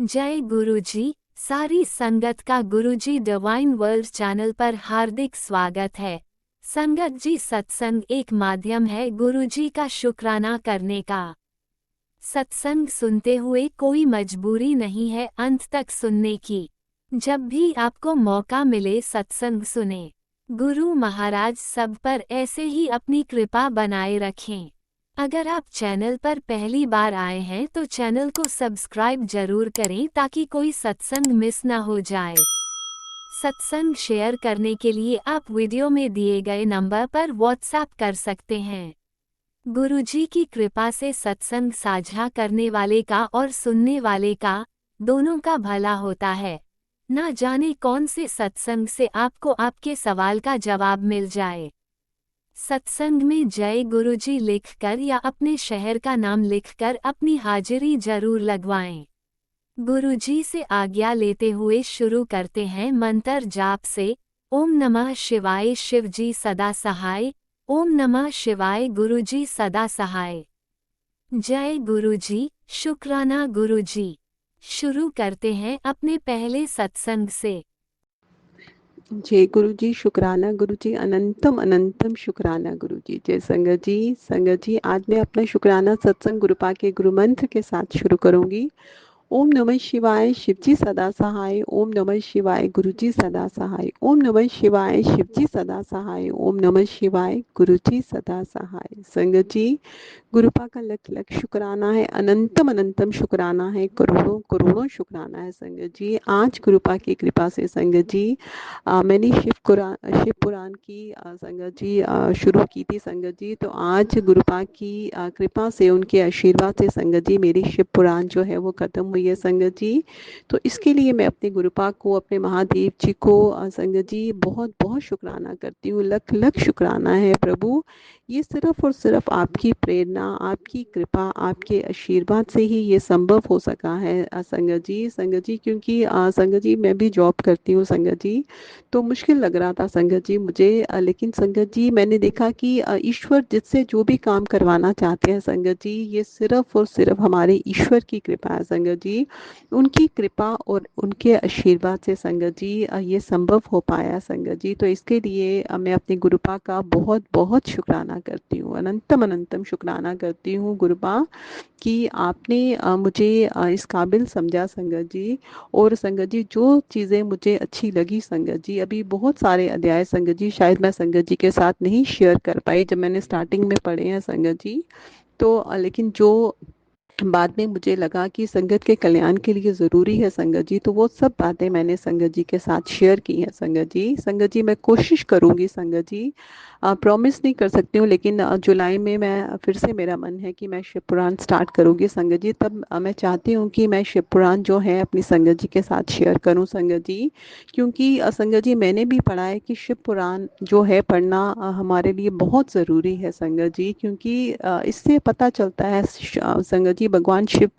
जय गुरुजी। सारी संगत का गुरुजी डिवाइन वर्ल्ड चैनल पर हार्दिक स्वागत है। संगत जी, सत्संग एक माध्यम है गुरुजी का शुक्राना करने का। सत्संग सुनते हुए कोई मजबूरी नहीं है अंत तक सुनने की। जब भी आपको मौका मिले सत्संग सुने। गुरु महाराज सब पर ऐसे ही अपनी कृपा बनाए रखें। अगर आप चैनल पर पहली बार आए हैं तो चैनल को सब्सक्राइब जरूर करें ताकि कोई सत्संग मिस ना हो जाए। सत्संग शेयर करने के लिए आप वीडियो में दिए गए नंबर पर व्हाट्सएप कर सकते हैं। गुरुजी की कृपा से सत्संग साझा करने वाले का और सुनने वाले का दोनों का भला होता है। ना जाने कौन से सत्संग से आपको आपके सवाल का जवाब मिल जाए। सत्संग में जय गुरुजी लिखकर या अपने शहर का नाम लिखकर अपनी हाजिरी जरूर लगवाएं। गुरुजी से आज्ञा लेते हुए शुरू करते हैं मंत्र जाप से। ओम नमः शिवाय शिवजी सदा सहाय। ओम नमः शिवाय गुरुजी सदा सहाय। जय गुरुजी, शुक्राना गुरुजी। शुरू करते हैं अपने पहले सत्संग से। जय गुरु जी, शुक्राना गुरु जी, अनंतम अनंतम शुक्राना गुरु जी। जय संगत जी। संगत जी, आज मैं अपना शुक्राना सत्संग गुरुपा के गुरु मंत्र के साथ शुरू करूंगी। ओम नमः शिवाय शिवजी सदा सहाय। ओम नमः शिवाय गुरुजी सदा सहाय। ओम नमः शिवाय शिवजी सदा सहाय। ओम नमः शिवाय गुरुजी सदा सहाय। संगत जी, गुरुपा का लख लख शुक्राना है, अनंतम अनंतम शुक्राना है, करोड़ों करोड़ों शुक्राना है संगत जी। आज गुरुपा की कृपा से संगत जी मैंने शिव पुराण की संगत जी शुरू की थी संगत जी। तो आज गुरुपा की कृपा से, उनके आशीर्वाद से संगत जी मेरी शिव पुराण जो है वो खत्म हुई है संगत जी। तो इसके लिए मैं अपने गुरुपा को, अपने महादेव जी को संगत जी बहुत बहुत शुक्राना करती हूँ। लख लख शुक्राना है प्रभु। ये सिर्फ और सिर्फ आपकी प्रेरणा, आपकी कृपा, आपके आशीर्वाद से ही ये संभव हो सका है संगत जी। संगत जी, क्योंकि संगत जी मैं भी जॉब करती हूँ संगत जी। तो मुश्किल लग रहा था संगत जी मुझे, लेकिन संगत जी मैंने देखा कि ईश्वर जिससे जो भी काम करवाना चाहते हैं संगत जी, ये सिर्फ और सिर्फ हमारे ईश्वर की कृपा है संगत जी। उनकी कृपा और उनके आशीर्वाद से संगत जी ये संभव हो पाया संगत जी। तो इसके लिए मैं अपने गुरुपा का बहुत बहुत शुक्राना करती हूँ, अनंतम अनंतम शुक्राना करती हूँ गुरुपा कि आपने मुझे इस काबिल समझा संगत जी। और संगत जी, जो चीज़ें मुझे अच्छी लगी संगत जी, अभी बहुत सारे अध्याय संगत जी शायद मैं संगत जी के साथ नहीं शेयर कर पाई जब मैंने स्टार्टिंग में पढ़े हैं संगत जी। तो लेकिन जो बाद में मुझे लगा कि संगत के कल्याण के लिए ज़रूरी है संगत जी, तो वो सब बातें मैंने संगत जी के साथ शेयर की हैं संगत जी। संगत जी, मैं कोशिश करूँगी संगत जी, प्रॉमिस नहीं कर सकती हूँ, लेकिन जुलाई में मैं फिर से, मेरा मन है कि मैं शिव पुराण स्टार्ट करूँगी संगत जी। तब मैं चाहती हूँ कि मैं शिव पुराण जो है अपनी संगत जी के साथ शेयर करूँ संगत जी। क्योंकि संगत जी मैंने भी पढ़ा है कि शिव पुराण जो है पढ़ना हमारे लिए बहुत ज़रूरी है संगत जी। क्योंकि इससे पता चलता है संगत जी, भगवान शिव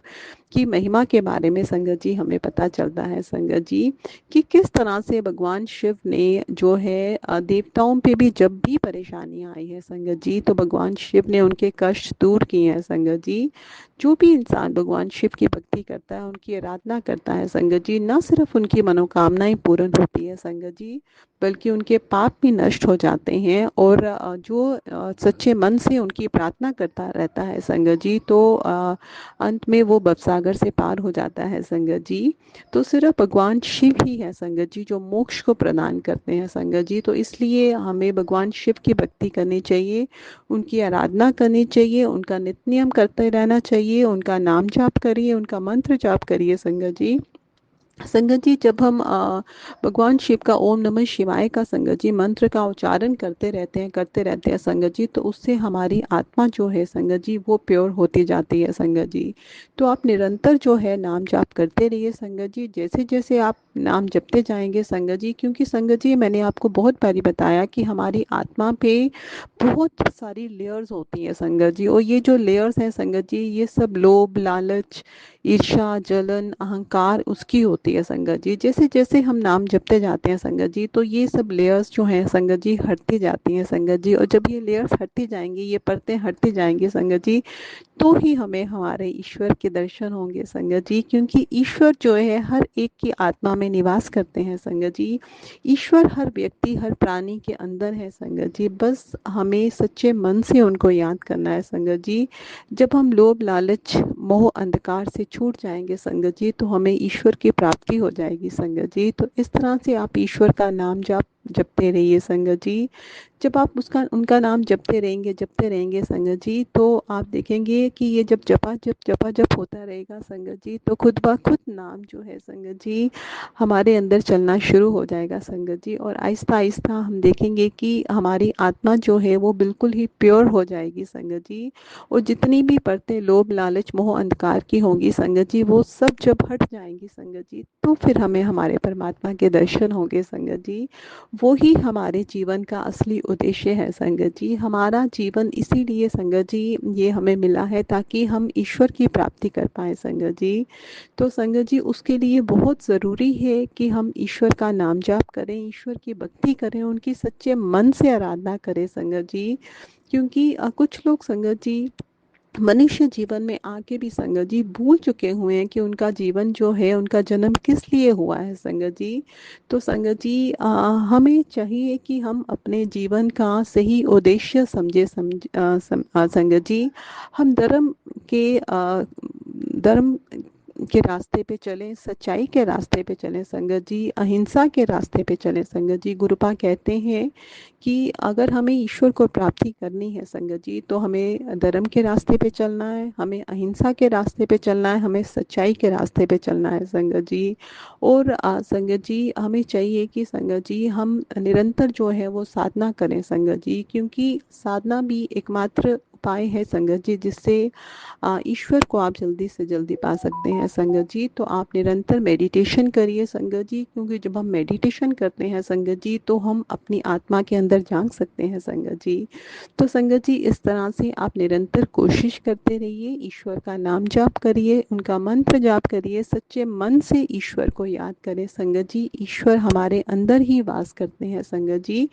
की महिमा के बारे में संगत जी हमें पता चलता है संगत जी कि किस तरह से भगवान शिव ने जो है देवताओं पे भी जब भी परेशानी आई है संगत जी, तो भगवान शिव ने उनके कष्ट दूर किए हैं संगत जी। जो भी इंसान भगवान शिव की भक्ति करता है, उनकी आराधना करता है संगत जी, न सिर्फ उनकी मनोकामनाएं पूर्ण होती है संगत जी, बल्कि उनके पाप भी नष्ट हो जाते हैं। और जो सच्चे मन से उनकी प्रार्थना करता रहता है संगत जी, तो अंत में वो भवसागर से पार हो जाता है संगत जी। तो सिर्फ भगवान शिव ही है संगत जी जो मोक्ष को प्रदान करते हैं संगत जी। तो इसलिए हमें भगवान शिव की भक्ति करनी चाहिए, उनकी आराधना करनी चाहिए, उनका नित्य नियम करते रहना चाहिए, उनका नाम जाप करिए, उनका मंत्र जाप करिए संगत जी। संगत जी, जब हम भगवान शिव का ओम नमः शिवाय का संगत जी मंत्र का उच्चारण करते रहते हैं संगत जी, तो उससे हमारी आत्मा जो है संगत जी वो प्योर होती जाती है संगत जी। तो आप निरंतर जो है नाम जाप करते रहिए संगत जी। जैसे जैसे आप नाम जपते जाएंगे संगत जी, क्योंकि संगत जी मैंने आपको बहुत बारी बताया कि हमारी आत्मा पे बहुत सारी लेयर्स होती हैं संगत जी। और ये जो लेयर्स हैं संगत जी, ये सब लोभ, लालच, ईर्ष्या, जलन, अहंकार उसकी होती होती है संगत जी। जैसे जैसे हम नाम जपते जाते हैं संगत जी, तो ये सब लेयर्स जो हैं संगत जी हटती जाती हैं संगत जी। और जब ये लेयर्स हटती जाएंगी, ये परतें हटती जाएंगी संगत जी, तो ही हमें हमारे ईश्वर के दर्शन होंगे संगत जी। क्योंकि ईश्वर जो है हर एक की आत्मा में निवास करते हैं संगत जी। ईश्वर हर व्यक्ति, हर प्राणी के अंदर है संगत जी। बस हमें सच्चे मन से उनको याद करना है संगत जी। जब हम लोभ लालच मोह अंधकार से छूट जाएंगे संगत जी, तो हमें ईश्वर की प्राप्ति हो जाएगी संगत जी। तो इस तरह से आप ईश्वर का नाम जपते रहिए संगत जी। जब आप उसका उनका नाम जपते रहेंगे संगत जी, तो आप देखेंगे कि ये जब जपा जप होता रहेगा संगत जी, तो खुद ब खुद नाम जो है संगत जी हमारे अंदर चलना शुरू हो जाएगा संगत जी। और आहिस्ता आहिस्ता हम देखेंगे कि हमारी आत्मा जो है वो बिल्कुल ही प्योर हो जाएगी संगत जी। और जितनी भी परतें लोभ लालच मोह अंधकार की होंगी संगत जी, वो सब जब हट जाएंगी संगत जी, तो फिर हमें हमारे परमात्मा के दर्शन होंगे संगत जी। वो ही हमारे जीवन का असली उद्देश्य है संगत जी। हमारा जीवन इसीलिए संगत जी ये हमें मिला है, ताकि हम ईश्वर की प्राप्ति कर पाए संगत जी। तो संगत जी उसके लिए बहुत ज़रूरी है कि हम ईश्वर का नाम जाप करें, ईश्वर की भक्ति करें, उनकी सच्चे मन से आराधना करें संगत जी। क्योंकि कुछ लोग संगत जी मनुष्य जीवन में आके भी संगत जी भूल चुके हुए हैं कि उनका जीवन जो है, उनका जन्म किस लिए हुआ है संगत जी। तो संगत जी हमें चाहिए कि हम अपने जीवन का सही उद्देश्य संगत जी। हम धर्म के रास्ते पे चलें, सच्चाई के रास्ते पे चलें संगत जी, अहिंसा के रास्ते पे चलें संगत जी। गुरुपा कहते हैं कि अगर हमें ईश्वर को प्राप्ति करनी है संगत जी, तो हमें धर्म के रास्ते पे चलना है, हमें अहिंसा के रास्ते पे चलना है, हमें सच्चाई के रास्ते पे चलना है संगत जी। और संगत जी हमें चाहिए कि संगत जी हम निरंतर जो है वो साधना करें संगत जी। क्योंकि साधना भी एकमात्र उपाय है संगत जी, जिससे ईश्वर को आप जल्दी से जल्दी पा सकते हैं संगत जी। तो आप निरंतर मेडिटेशन करिए संगत जी। क्योंकि जब हम मेडिटेशन करते हैं संगत जी, तो हम अपनी आत्मा के अंदर झांक सकते हैं संगत जी। तो संगत जी इस तरह से आप निरंतर कोशिश करते रहिए, ईश्वर का नाम जाप करिए, उनका मंत्र जाप करिए, सच्चे मन से ईश्वर को याद करें संगत जी। ईश्वर हमारे अंदर ही वास करते हैं संगत जी।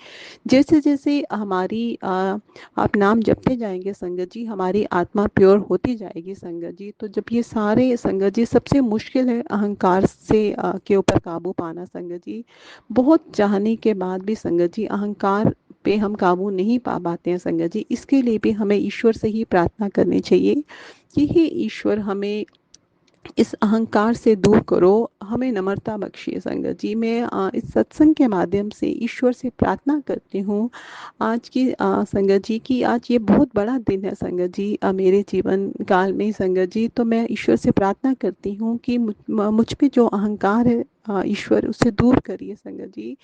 जैसे जैसे आप नाम जपते जाएंगे संगत जी, हमारी आत्मा प्योर होती जाएगी संगत जी। तो जब ये सारे संगत जी, सबसे मुश्किल है अहंकार से के ऊपर काबू पाना संगत जी। बहुत चाहने के बाद भी संगत जी अहंकार पे हम काबू नहीं पा पाते हैं संगत जी। इसके लिए भी हमें ईश्वर से ही प्रार्थना करनी चाहिए कि हे ईश्वर, हमें इस अहंकार से दूर करो, हमें नम्रता बख्शिए संगत जी। मैं इस सत्संग के माध्यम से ईश्वर से प्रार्थना करती हूँ आज की संगत जी की आज ये बहुत बड़ा दिन है संगत जी मेरे जीवन काल में संगत जी। तो मैं ईश्वर से प्रार्थना करती हूँ कि मुझ पे जो अहंकार है ईश्वर उसे दूर करिए संगत जी।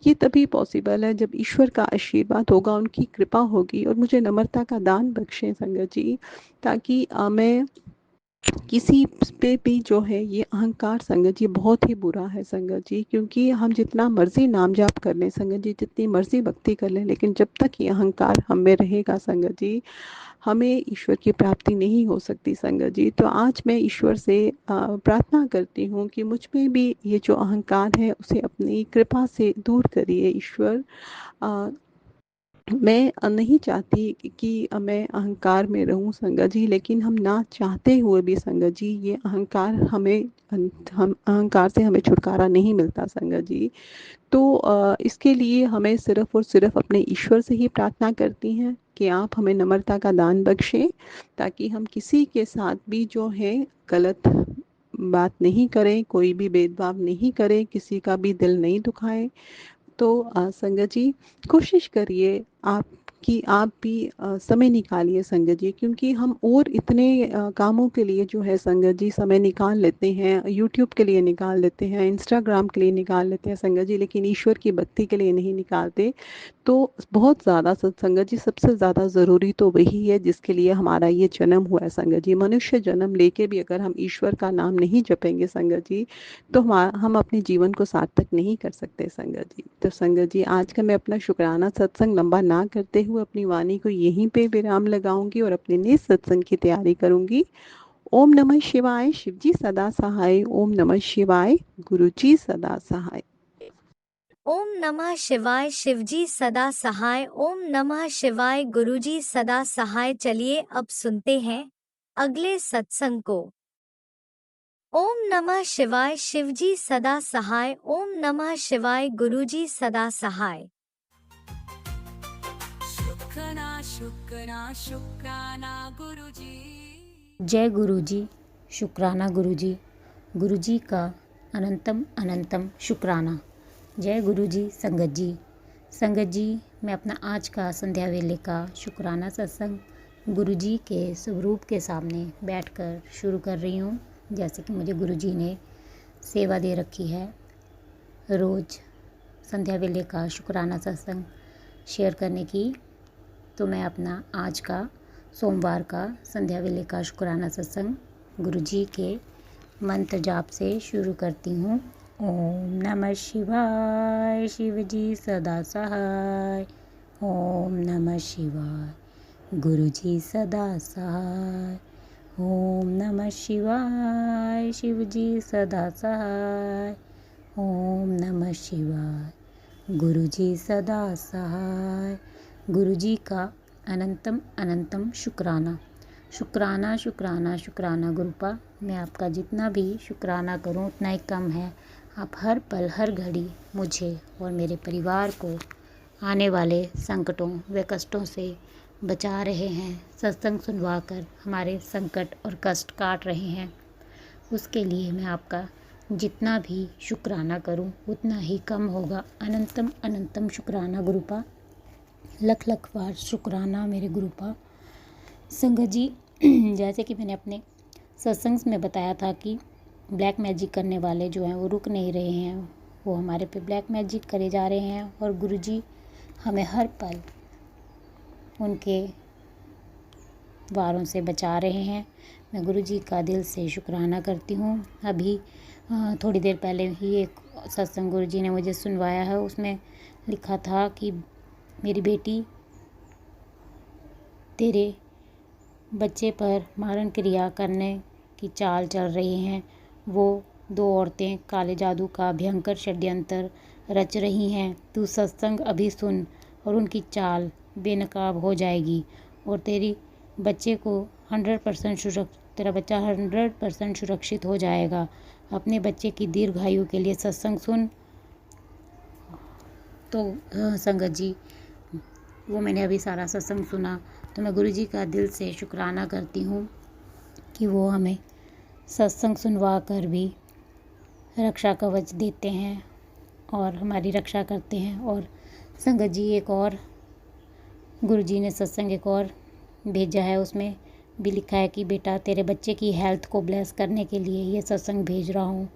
ये तभी पॉसिबल है जब ईश्वर का आशीर्वाद होगा, उनकी कृपा होगी, और मुझे नम्रता का दान बख्शें संगत जी, ताकि मैं किसी पे भी जो है ये अहंकार संगत जी बहुत ही बुरा है संगत जी। क्योंकि हम जितना मर्जी नाम जाप कर लें संगत जी, जितनी मर्जी भक्ति कर लें, लेकिन जब तक ये अहंकार हम में रहेगा संगत जी, हमें ईश्वर की प्राप्ति नहीं हो सकती संगत जी। तो आज मैं ईश्वर से प्रार्थना करती हूँ कि मुझ में भी ये जो अहंकार है उसे अपनी कृपा से दूर करिए ईश्वर। अ, मैं नहीं चाहती कि मैं अहंकार में रहूं संगत जी, लेकिन हम ना चाहते हुए भी संगत जी ये अहंकार हमें हम अहंकार से हमें छुटकारा नहीं मिलता संगत जी। तो इसके लिए हमें सिर्फ और सिर्फ अपने ईश्वर से ही प्रार्थना करती हैं कि आप हमें नम्रता का दान बख्शें, ताकि हम किसी के साथ भी जो है गलत बात नहीं करें, कोई भी भेदभाव नहीं करें, किसी का भी दिल नहीं दुखाएं। तो संगत जी कोशिश करिए आप कि आप भी समय निकालिए संगत जी। क्योंकि हम और इतने कामों के लिए जो है संगत जी समय निकाल लेते हैं, यूट्यूब के लिए निकाल लेते हैं, इंस्टाग्राम के लिए निकाल लेते हैं संगत जी, लेकिन ईश्वर की भक्ति के लिए नहीं निकालते। तो बहुत ज़्यादा संगत जी, सबसे ज़्यादा ज़रूरी तो वही है जिसके लिए हमारा ये जन्म हुआ है संगत जी। मनुष्य जन्म लेके भी अगर हम ईश्वर का नाम नहीं जपेंगे संगत जी, तो हम अपने जीवन को सार्थक नहीं कर सकते संगत जी। तो संगत जी आज का मैं अपना शुक्राना सत्संग लंबा ना करते हुए अपनी वाणी को यहीं पे विराम लगाऊंगी और अपने नेक्स्ट सत्संग की तैयारी करूंगी। ओम नमः शिवाय, शिवजी सदा सहाय। ओम नमः शिवाय, गुरुजी सदा सहाय। ओम नमः शिवाय, शिवजी सदा सहाय। ओम नमः शिवाय, गुरुजी सदा सहाय। चलिए अब सुनते हैं अगले सत्संग को। ओम नमः शिवाय, शिवजी सदा सहाय। ओम नमः शिवाय, गुरुजी सदा सहाय। शुक्राना शुक्राना शुक्राना गुरुजी। जय गुरुजी, शुक्राना गुरुजी, गुरुजी का अनंतम अनंतम शुक्राना। जय गुरुजी। संगत जी, संगत जी, मैं अपना आज का संध्या वेले का शुक्राना सत्संग गुरुजी के स्वरूप के सामने बैठकर शुरू कर रही हूँ। जैसे कि मुझे गुरुजी ने सेवा दे रखी है रोज़ संध्या वेले का शुक्राना सत्संग शेयर करने की, तो मैं अपना आज का सोमवार का संध्या वेले का शुक्राना सत्संग गुरुजी के मंत्र जाप से शुरू करती हूँ। ओम नमः शिवाय, शिवजी सदा सहाय। ओम नमः शिवाय, गुरुजी सदा सहाय। ओम नमः शिवाय, शिवजी सदा सहाय। ओम नमः शिवाय, गुरुजी सदा सहाय। गुरुजी का अनंतम अनंतम शुक्राना। शुक्राना शुक्राना शुक्राना गुरुपा। मैं आपका जितना भी शुक्राना करूं उतना ही कम है। आप हर पल हर घड़ी मुझे और मेरे परिवार को आने वाले संकटों व कष्टों से बचा रहे हैं। सत्संग सुनवा कर हमारे संकट और कष्ट काट रहे हैं। उसके लिए मैं आपका जितना भी शुक्राना करूं उतना ही कम होगा। अनंतम अनंतम शुक्राना गुरुपा। लख लख बार शुक्राना मेरे गुरुपा। संगत जी, जैसे कि मैंने अपने सत्संग में बताया था कि ब्लैक मैजिक करने वाले जो हैं वो रुक नहीं रहे हैं, वो हमारे पे ब्लैक मैजिक करे जा रहे हैं और गुरुजी हमें हर पल उनके वारों से बचा रहे हैं। मैं गुरुजी का दिल से शुक्राना करती हूँ। अभी थोड़ी देर पहले ही एक सत्संग गुरुजी ने मुझे सुनवाया है, उसमें लिखा था कि मेरी बेटी, तेरे बच्चे पर मारण क्रिया करने की चाल चल रही हैं। वो 2 औरतें काले जादू का भयंकर षड्यंत्र रच रही हैं। तू सत्संग अभी सुन और उनकी चाल बेनकाब हो जाएगी और तेरा बच्चा 100% सुरक्षित हो जाएगा। अपने बच्चे की दीर्घायु के लिए सत्संग सुन। तो संगत जी, वो मैंने अभी सारा सत्संग सुना, तो मैं गुरुजी का दिल से शुक्राना करती हूँ कि वो हमें सत्संग सुनवा कर भी रक्षा कवच देते हैं और हमारी रक्षा करते हैं। और संगत जी, एक और गुरुजी ने सत्संग एक और भेजा है, उसमें भी लिखा है कि बेटा, तेरे बच्चे की हेल्थ को ब्लेस करने के लिए ये सत्संग भेज रहा हूँ।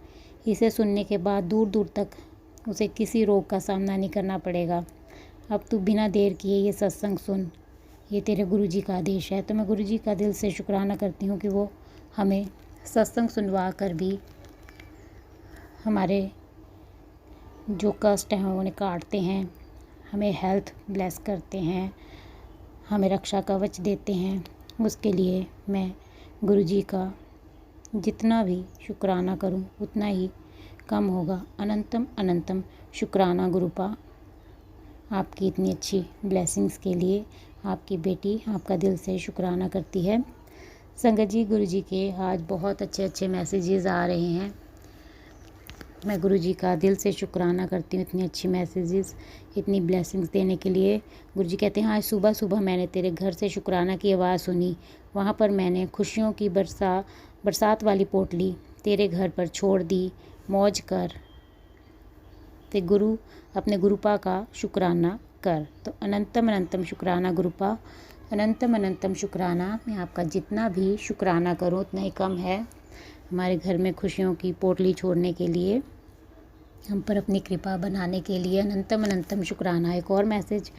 इसे सुनने के बाद दूर दूर तक उसे किसी रोग का सामना नहीं करना पड़ेगा। अब तू बिना देर किए ये सत्संग सुन, ये तेरे गुरुजी का आदेश है। तो मैं गुरुजी का दिल से शुक्राना करती हूँ कि वो हमें सत्संग सुनवा कर भी हमारे जो कष्ट हैं उन्हें काटते हैं, हमें हेल्थ ब्लेस करते हैं, हमें रक्षा कवच देते हैं। उसके लिए मैं गुरुजी का जितना भी शुक्राना करूँ उतना ही कम होगा। अनंतम अनंतम शुक्राना गुरुपा, आपकी इतनी अच्छी ब्लेसिंग्स के लिए। आपकी बेटी आपका दिल से शुक्राना करती है। संगत जी, गुरुजी के आज बहुत अच्छे अच्छे मैसेजेस आ रहे हैं। मैं गुरुजी का दिल से शुक्राना करती हूँ इतनी अच्छी मैसेजेस, इतनी ब्लेसिंग्स देने के लिए। गुरुजी कहते हैं, आज सुबह सुबह मैंने तेरे घर से शुक्राना की आवाज़ सुनी। वहाँ पर मैंने खुशियों की बरसात वाली पोटली तेरे घर पर छोड़ दी। मौज कर, ते गुरु अपने गुरुपा का शुक्राना कर। तो अनंतम अनंतम शुक्राना गुरुपा, अनंतम अनंतम शुक्राना। मैं आपका जितना भी शुक्राना करूँ उतना ही कम है। हमारे घर में खुशियों की पोटली छोड़ने के लिए, हम पर अपनी कृपा बनाने के लिए अनंतम अनंतम शुक्राना। एक और मैसेज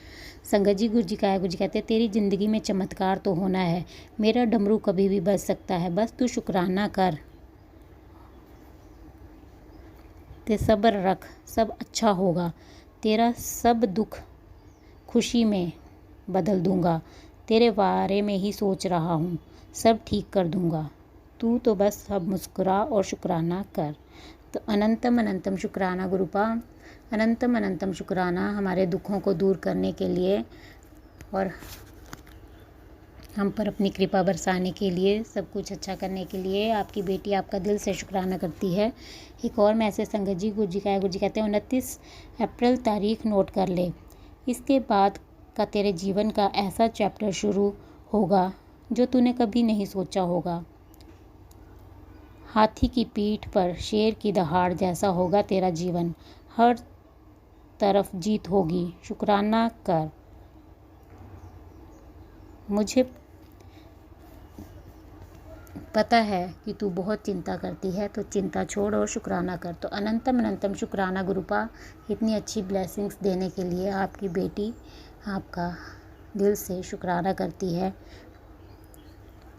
संगत जी गुरुजी का है। गुरुजी कहते हैं, तेरी ज़िंदगी में चमत्कार तो होना है। मेरा डमरू कभी भी बज सकता है, बस तू शुक्राना कर, ते सब्र रख, सब अच्छा होगा। तेरा सब दुख खुशी में बदल दूंगा। तेरे बारे में ही सोच रहा हूँ, सब ठीक कर दूंगा। तू तो बस अब मुस्कुरा और शुक्राना कर। तो अनंतम अनंतम शुक्राना गुरुपा, अनंतम अनंतम शुक्राना हमारे दुखों को दूर करने के लिए और हम पर अपनी कृपा बरसाने के लिए, सब कुछ अच्छा करने के लिए। आपकी बेटी आपका दिल से शुक्राना करती है। एक और मैसेज संगत जी गुरु जी कहते हैं 29 अप्रैल तारीख नोट कर ले। इसके बाद का तेरे जीवन का ऐसा चैप्टर शुरू होगा जो तूने कभी नहीं सोचा होगा। हाथी की पीठ पर शेर की दहाड़ जैसा होगा तेरा जीवन। हर तरफ जीत होगी, शुक्राना कर। मुझे पता है कि तू बहुत चिंता करती है, तो चिंता छोड़ और शुक्राना कर। तो अनंतम अनंतम शुक्राना गुरुपा, इतनी अच्छी ब्लेसिंग्स देने के लिए। आपकी बेटी आपका दिल से शुक्राना करती है।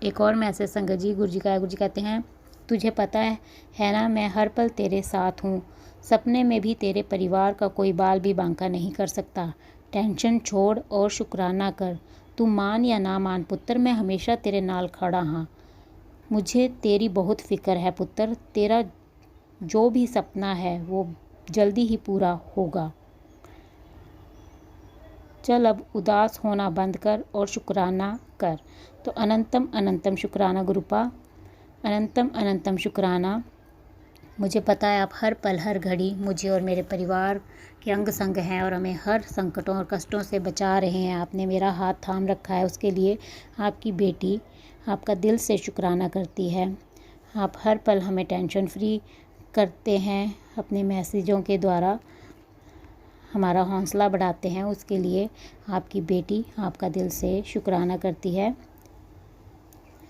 एक और मैसेज संगत जी गुरु जी कहते हैं तुझे पता है ना, मैं हर पल तेरे साथ हूँ। सपने में भी तेरे परिवार का कोई बाल भी बांका नहीं कर सकता। टेंशन छोड़ और शुक्राना कर। तू मान या ना मान पुत्र, मैं हमेशा तेरे नाल खड़ा हाँ। मुझे तेरी बहुत फ़िक्र है पुत्र। तेरा जो भी सपना है वो जल्दी ही पूरा होगा। चल अब उदास होना बंद कर और शुक्राना कर। तो अनंतम अनंतम शुक्राना गुरुपा, अनंतम अनंतम शुक्राना। मुझे पता है आप हर पल हर घड़ी मुझे और मेरे परिवार के अंग संग हैं और हमें हर संकटों और कष्टों से बचा रहे हैं। आपने मेरा हाथ थाम रखा है, उसके लिए आपकी बेटी आपका दिल से शुक्राना करती है। आप हर पल हमें टेंशन फ्री करते हैं, अपने मैसेजों के द्वारा हमारा हौसला बढ़ाते हैं, उसके लिए आपकी बेटी आपका दिल से शुक्राना करती है।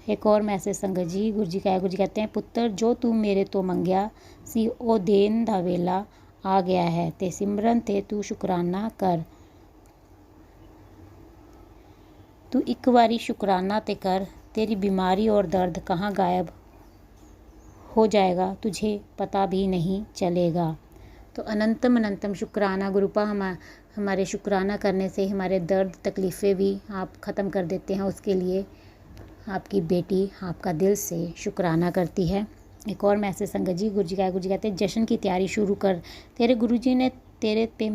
एक और मैसेज संगत जी गुरु जी कहते हैं पुत्र, जो तू मेरे तो मंगया सी ओ देन दा वेला आ गया है, ते सिमरन ते तू शुक्राना कर। तू एक बारी शुक्राना ते कर, तेरी बीमारी और दर्द कहाँ गायब हो जाएगा तुझे पता भी नहीं चलेगा। तो अनंतम अनंतम शुक्राना गुरुपा, हमारे शुक्राना करने से हमारे दर्द तकलीफ़ें भी आप ख़त्म कर देते हैं, उसके लिए आपकी बेटी आपका दिल से शुक्राना करती है। एक और मैसेज संगत जी गुरु जी कहते हैं जश्न की तैयारी शुरू कर। तेरे गुरुजी ने तेरे पे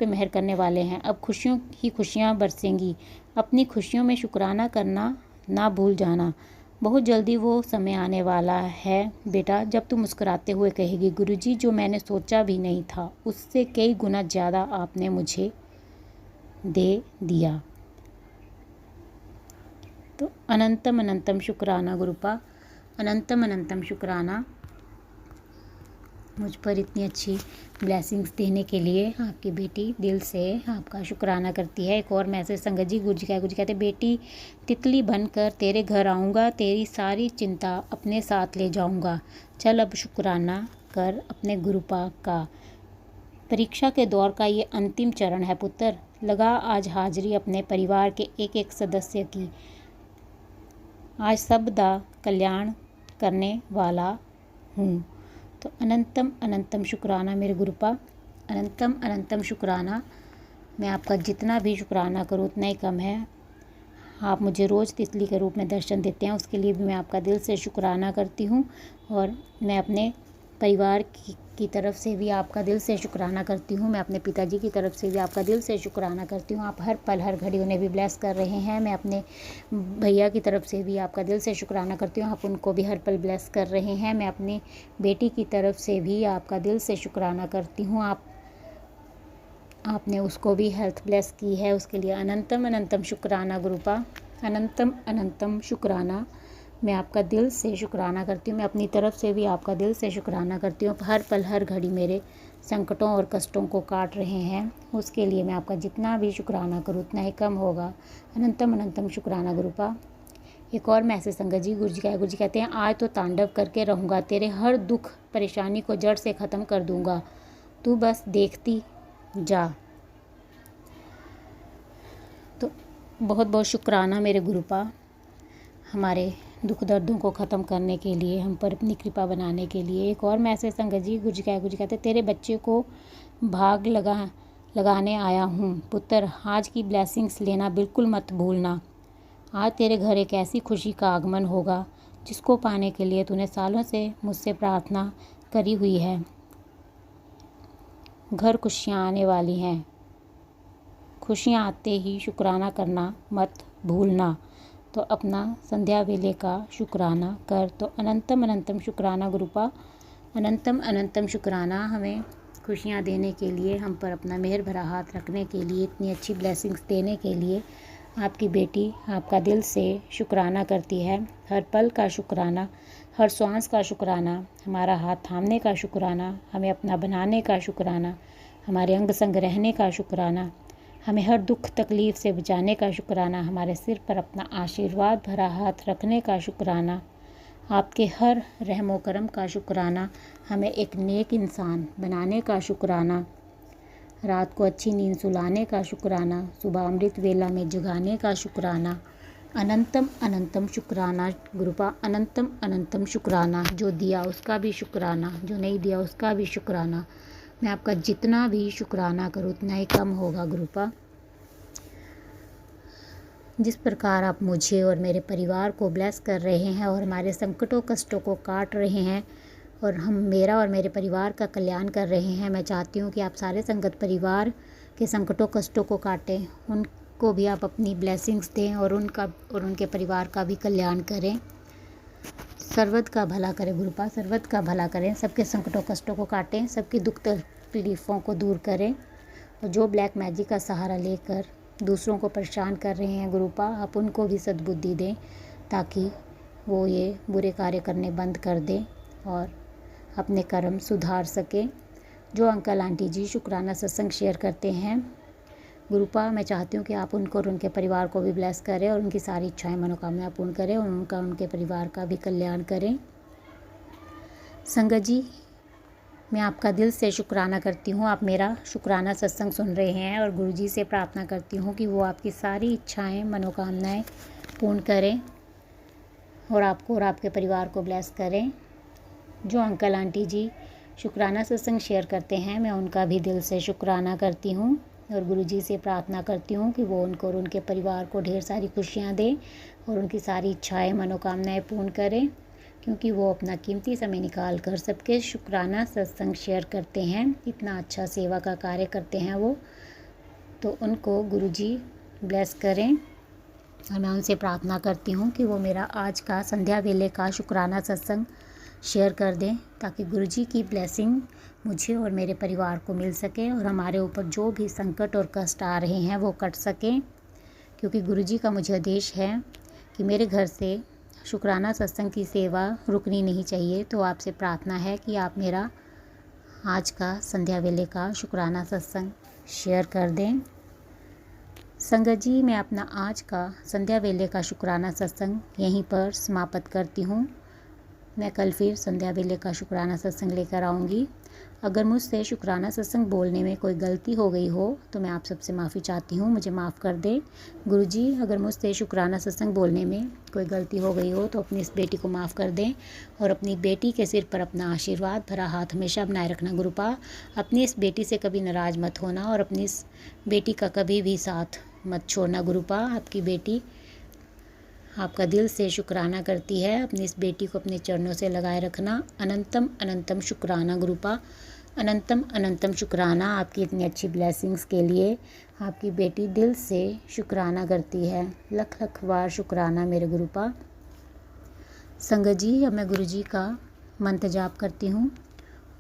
मेहर करने वाले हैं। अब खुशियों ही खुशियाँ बरसेंगी। अपनी खुशियों में शुक्राना करना ना भूल जाना। बहुत जल्दी वो समय आने वाला है बेटा जब तू मुस्कुराते हुए कहेगी गुरुजी जो मैंने सोचा भी नहीं था उससे कई गुना ज़्यादा आपने मुझे दे दिया। तो अनंतम अनंतम शुक्राना गुरुपा, अनंतम अनंतम शुक्राना मुझ पर इतनी अच्छी ब्लेसिंग्स देने के लिए। आपकी बेटी दिल से आपका शुक्राना करती है। एक और मैसेज संगत जी गुरु जी कहते बेटी तितली बनकर तेरे घर आऊँगा, तेरी सारी चिंता अपने साथ ले जाऊँगा। चल अब शुक्राना कर अपने गुरुपा का। परीक्षा के दौर का ये अंतिम चरण है पुत्र। लगा आज हाजिरी अपने परिवार के एक एक सदस्य की। आज सब दा कल्याण करने वाला हूँ। तो अनंतम अनंतम शुक्राना मेरे गुरुपा, अनंतम अनंतम शुक्राना। मैं आपका जितना भी शुक्राना करूँ उतना ही कम है। आप मुझे रोज़ तितली के रूप में दर्शन देते हैं, उसके लिए भी मैं आपका दिल से शुक्राना करती हूँ। और मैं अपने परिवार की तरफ से भी आपका दिल से शुक्राना करती हूँ। मैं अपने पिताजी की तरफ से भी आपका दिल से शुक्राना करती हूँ। आप हर पल हर घड़ी उन्हें भी ब्लेस कर रहे हैं। मैं अपने भैया की तरफ से भी आपका दिल से शुक्राना करती हूँ, आप उनको भी हर पल ब्लेस कर रहे हैं। मैं अपनी बेटी की तरफ से भी आपका दिल से शुक्राना करती हूँ, आपने उसको भी हेल्थ ब्लेस की है, उसके लिए अनंतम अनंतम शुक्राना गुरुपा, अनंतम अनंतम शुक्राना। मैं आपका दिल से शुक्राना करती हूँ। मैं अपनी तरफ से भी आपका दिल से शुक्राना करती हूँ। हर पल हर घड़ी मेरे संकटों और कष्टों को काट रहे हैं, उसके लिए मैं आपका जितना भी शुक्राना करूँ उतना ही कम होगा। अनंतम अनंतम शुक्राना गुरुपा। एक और मैसेज संगत जी गुरु जी कहते हैं आज तो तांडव करके रहूँगा, तेरे हर दुख परेशानी को जड़ से ख़त्म कर दूँगा, तू बस देखती जा। तो बहुत बहुत शुक्राना मेरे गुरुपा, हमारे दुख दर्दों को ख़त्म करने के लिए, हम पर अपनी कृपा बनाने के लिए। एक और मैसेज संगत जी गुरु जी कहते तेरे बच्चे को भाग लगाने आया हूँ पुत्र, आज की ब्लेसिंग्स लेना बिल्कुल मत भूलना। आज तेरे घर एक ऐसी खुशी का आगमन होगा जिसको पाने के लिए तूने सालों से मुझसे प्रार्थना करी हुई है। घर खुशियाँ आने वाली हैं। खुशियाँ आते ही शुक्राना करना मत भूलना। तो अपना संध्या वेले का शुक्राना कर। तो अनंतम अनंतम शुक्राना गुरुपा, अनंतम अनंतम शुक्राना हमें खुशियाँ देने के लिए, हम पर अपना मेहर भरा हाथ रखने के लिए, इतनी अच्छी ब्लेसिंग्स देने के लिए। आपकी बेटी आपका दिल से शुक्राना करती है। हर पल का शुक्राना, हर श्वास का शुक्राना, हमारा हाथ थामने का शुक्राना, हमें अपना बनाने का शुक्राना, हमारे अंग संग रहने का शुक्राना, हमें हर दुख तकलीफ़ से बचाने का शुक्राना, हमारे सिर पर अपना आशीर्वाद भरा हाथ रखने का शुक्राना, आपके हर रहमो करम का शुक्राना, हमें एक नेक इंसान बनाने का शुक्राना, रात को अच्छी नींद सुलाने का शुक्राना, सुबह अमृत वेला में जगाने का शुक्राना। अनंतम अनंतम शुक्राना गुरुपा, अनंतम अनंतम शुक्राना। जो दिया उसका भी शुक्राना, जो नहीं दिया उसका भी शुक्राना। मैं आपका जितना भी शुक्राना करूँ उतना ही कम होगा गुरुपा। जिस प्रकार आप मुझे और मेरे परिवार को ब्लेस कर रहे हैं और हमारे संकटों कष्टों को काट रहे हैं और हम मेरा और मेरे परिवार का कल्याण कर रहे हैं, मैं चाहती हूँ कि आप सारे संगत परिवार के संकटों कष्टों को काटें, उनको भी आप अपनी ब्लेसिंग्स दें और उनके परिवार का भी कल्याण करें। सर्वत का भला करें गुरुपा, सर्वत का भला करें, सबके संकटों कष्टों को काटें, सबकी दुख तकलीफ़ों को दूर करें। और जो ब्लैक मैजिक का सहारा लेकर दूसरों को परेशान कर रहे हैं गुरुपा, आप उनको भी सद्बुद्धि दें ताकि वो ये बुरे कार्य करने बंद कर दें और अपने कर्म सुधार सकें। जो अंकल आंटी जी शुक्राना सत्संग शेयर करते हैं गुरुपा, मैं चाहती हूँ कि आप उनको और उनके परिवार को भी ब्लेस करें और उनकी सारी इच्छाएं मनोकामनाएं पूर्ण करें और उनके परिवार का भी कल्याण करें। संगत जी, मैं आपका दिल से शुक्राना करती हूँ, आप मेरा शुक्राना सत्संग सुन रहे हैं और गुरु जी से प्रार्थना करती हूँ कि वो आपकी सारी इच्छाएं मनोकामनाएं पूर्ण करें और आपको और आपके परिवार को ब्लेस करें। जो अंकल आंटी जी शुक्राना सत्संग शेयर करते हैं, मैं उनका भी दिल से शुक्राना करती हूँ और गुरु जी से प्रार्थना करती हूँ कि वो उनको और उनके परिवार को ढेर सारी खुशियाँ दें और उनकी सारी इच्छाएं मनोकामनाएं पूर्ण करें, क्योंकि वो अपना कीमती समय निकाल कर सबके शुक्राना सत्संग शेयर करते हैं। इतना अच्छा सेवा का कार्य करते हैं वो, तो उनको गुरु जी ब्लेस करें। और मैं उनसे प्रार्थना करती हूँ कि वो मेरा आज का संध्या वेले का शुक्राना सत्संग शेयर कर दें ताकि गुरुजी की ब्लेसिंग मुझे और मेरे परिवार को मिल सके और हमारे ऊपर जो भी संकट और कष्ट आ रहे हैं वो कट सकें, क्योंकि गुरुजी का मुझे आदेश है कि मेरे घर से शुक्राना सत्संग की सेवा रुकनी नहीं चाहिए। तो आपसे प्रार्थना है कि आप मेरा आज का संध्या वेले का शुक्राना सत्संग शेयर कर दें। संगत जी, मैं अपना आज का संध्या वेले का शुक्राना सत्संग यहीं पर समाप्त करती हूँ। मैं कल फिर संध्या वेले का शुक्राना सत्संग लेकर आऊँगी। अगर मुझसे शुक्राना सत्संग बोलने में कोई गलती हो गई हो तो मैं आप सबसे माफ़ी चाहती हूँ, मुझे माफ़ कर दें। गुरुजी, अगर मुझसे शुक्राना सत्संग बोलने में कोई गलती हो गई हो तो अपनी इस बेटी को माफ़ कर दें और अपनी बेटी के सिर पर अपना आशीर्वाद भरा हाथ हमेशा बनाए रखना गुरुपा। अपनी इस बेटी से कभी नाराज़ मत होना और अपनी इस बेटी का कभी भी साथ मत छोड़ना गुरुपा। आपकी बेटी आपका दिल से शुक्राना करती है, अपनी इस बेटी को अपने चरणों से लगाए रखना। अनंतम अनंतम शुक्राना गुरुपा, अनंतम अनंतम शुक्राना आपकी इतनी अच्छी ब्लेसिंग्स के लिए। आपकी बेटी दिल से शुक्राना करती है, लख लख बार शुक्राना मेरे गुरुपा। संगत जी, अब मैं गुरु जी का मंत्र जाप करती हूँ।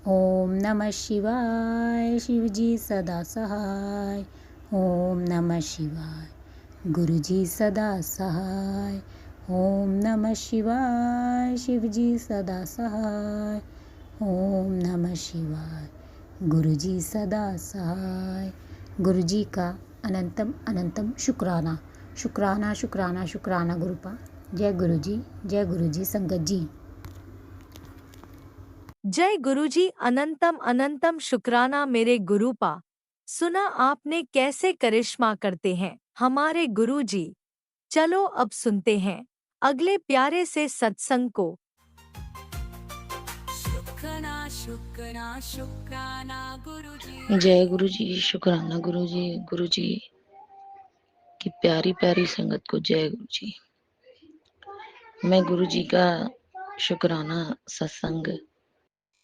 ओम नमः शिवाय, शिव जी सदा सहाय। ओम नमः शिवाय, गुरु जी सदा सहाय। ओम नमः शिवाय, शिव जी सदा सहाय। ओम नमः शिवाय, गुरु जी सदा सहाय। गुरु जी का अनंतम अनंतम शुक्राना, शुक्राना शुक्राना शुक्राना गुरुपा। जय गुरु जी, जय गुरु जी। संगत जी, जय गुरुजी, अनंतम अनंतम शुक्राना मेरे गुरुपा। सुना आपने कैसे करिश्मा करते हैं हमारे गुरुजी। चलो अब सुनते हैं अगले प्यारे से सत्संग को। शुक्राना शुक्राना शुक्राना गुरुजी। जय गुरु जी, शुक्राना गुरु जी। गुरु जी कि प्यारी प्यारी संगत को जय गुरु जी। मैं गुरु जी का शुक्राना सत्संग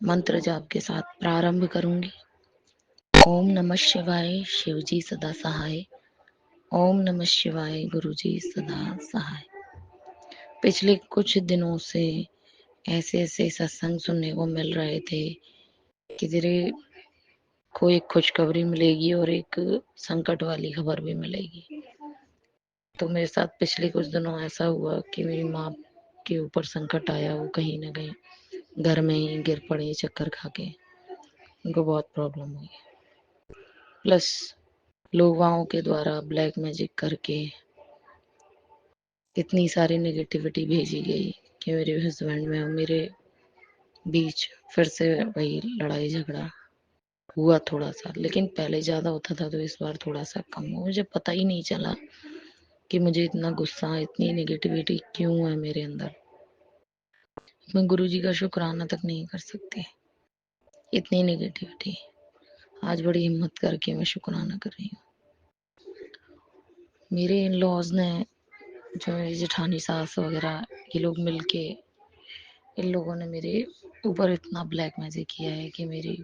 मंत्र जाप के साथ प्रारंभ करूंगी। ओम नमः शिवाय, शिव जी सदा सहाय। ओम नमः शिवाय, गुरु जी सदा सहाय। पिछले कुछ दिनों से ऐसे ऐसे सत्संग सुनने को मिल रहे थे कि तेरे को एक खुशखबरी मिलेगी और एक संकट वाली खबर भी मिलेगी। तो मेरे साथ पिछले कुछ दिनों ऐसा हुआ कि मेरी माँ के ऊपर संकट आया। वो कहीं ना कहीं घर में ही गिर पड़े चक्कर खा के। उनको बहुत प्रॉब्लम हुई। प्लस लोगों के द्वारा ब्लैक मैजिक करके इतनी सारी नेगेटिविटी भेजी गई कि मेरे हस्बैंड में और मेरे बीच फिर से वही लड़ाई झगड़ा हुआ थोड़ा सा। लेकिन पहले ज्यादा होता था तो इस बार थोड़ा सा कम हुआ। मुझे पता ही नहीं चला कि मुझे इतना गुस्सा, इतनी नेगेटिविटी क्यों है मेरे अंदर। मैं गुरुजी का शुक्राना तक नहीं कर सकती, इतनी नेगेटिविटी। आज बड़ी हिम्मत करके मैं शुक्राना कर रही हूँ। मेरे इन लॉज ने, जो मेरी जेठानी सास वगैरह, ये लोग मिलके, इन लोगों ने मेरे ऊपर इतना ब्लैक मैजिक किया है कि मेरी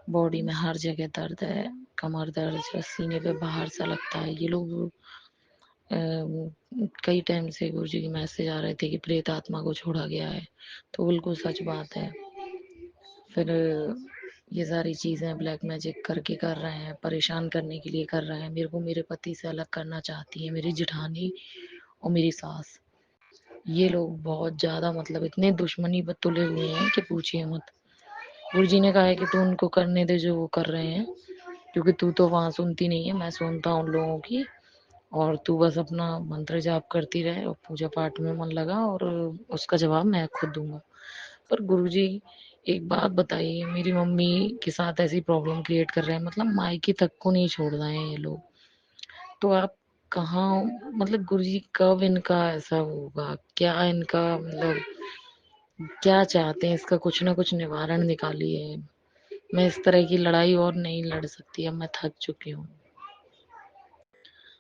बॉडी में हर जगह दर्द है। कमर दर्द, सीने पे बाहर सा लगता है। ये लोग कई टाइम से गुरुजी के मैसेज आ रहे थे कि प्रेत आत्मा को छोड़ा गया है, तो बिल्कुल सच बात है। फिर ये सारी चीजें ब्लैक मैजिक करके कर रहे हैं, परेशान करने के लिए कर रहे हैं। मेरे को मेरे पति से अलग करना चाहती है मेरी जेठानी और मेरी सास। ये लोग बहुत ज्यादा, मतलब इतने दुश्मनी पर तुले हुए हैं कि पूछिए मत। गुरुजी ने कहा है कि तू उनको करने दे जो वो कर रहे हैं, क्योंकि तू तो वहां सुनती नहीं है, मैं सुनता हूँ उन लोगों की। और तू बस अपना मंत्र जाप करती रहे और पूजा पाठ में मन लगा, और उसका जवाब मैं खुद दूंगा। पर गुरुजी एक बात बताइए, मेरी मम्मी के साथ ऐसी प्रॉब्लम क्रिएट कर रहे हैं, मतलब मायके तक को नहीं छोड़ रहे हैं ये लोग। तो आप कहाँ, मतलब गुरुजी कब इनका ऐसा होगा? क्या इनका मतलब क्या चाहते हैं? इसका कुछ ना कुछ निवारण निकालिए। मैं इस तरह की लड़ाई और नहीं लड़ सकती, अब मैं थक चुकी हूँ।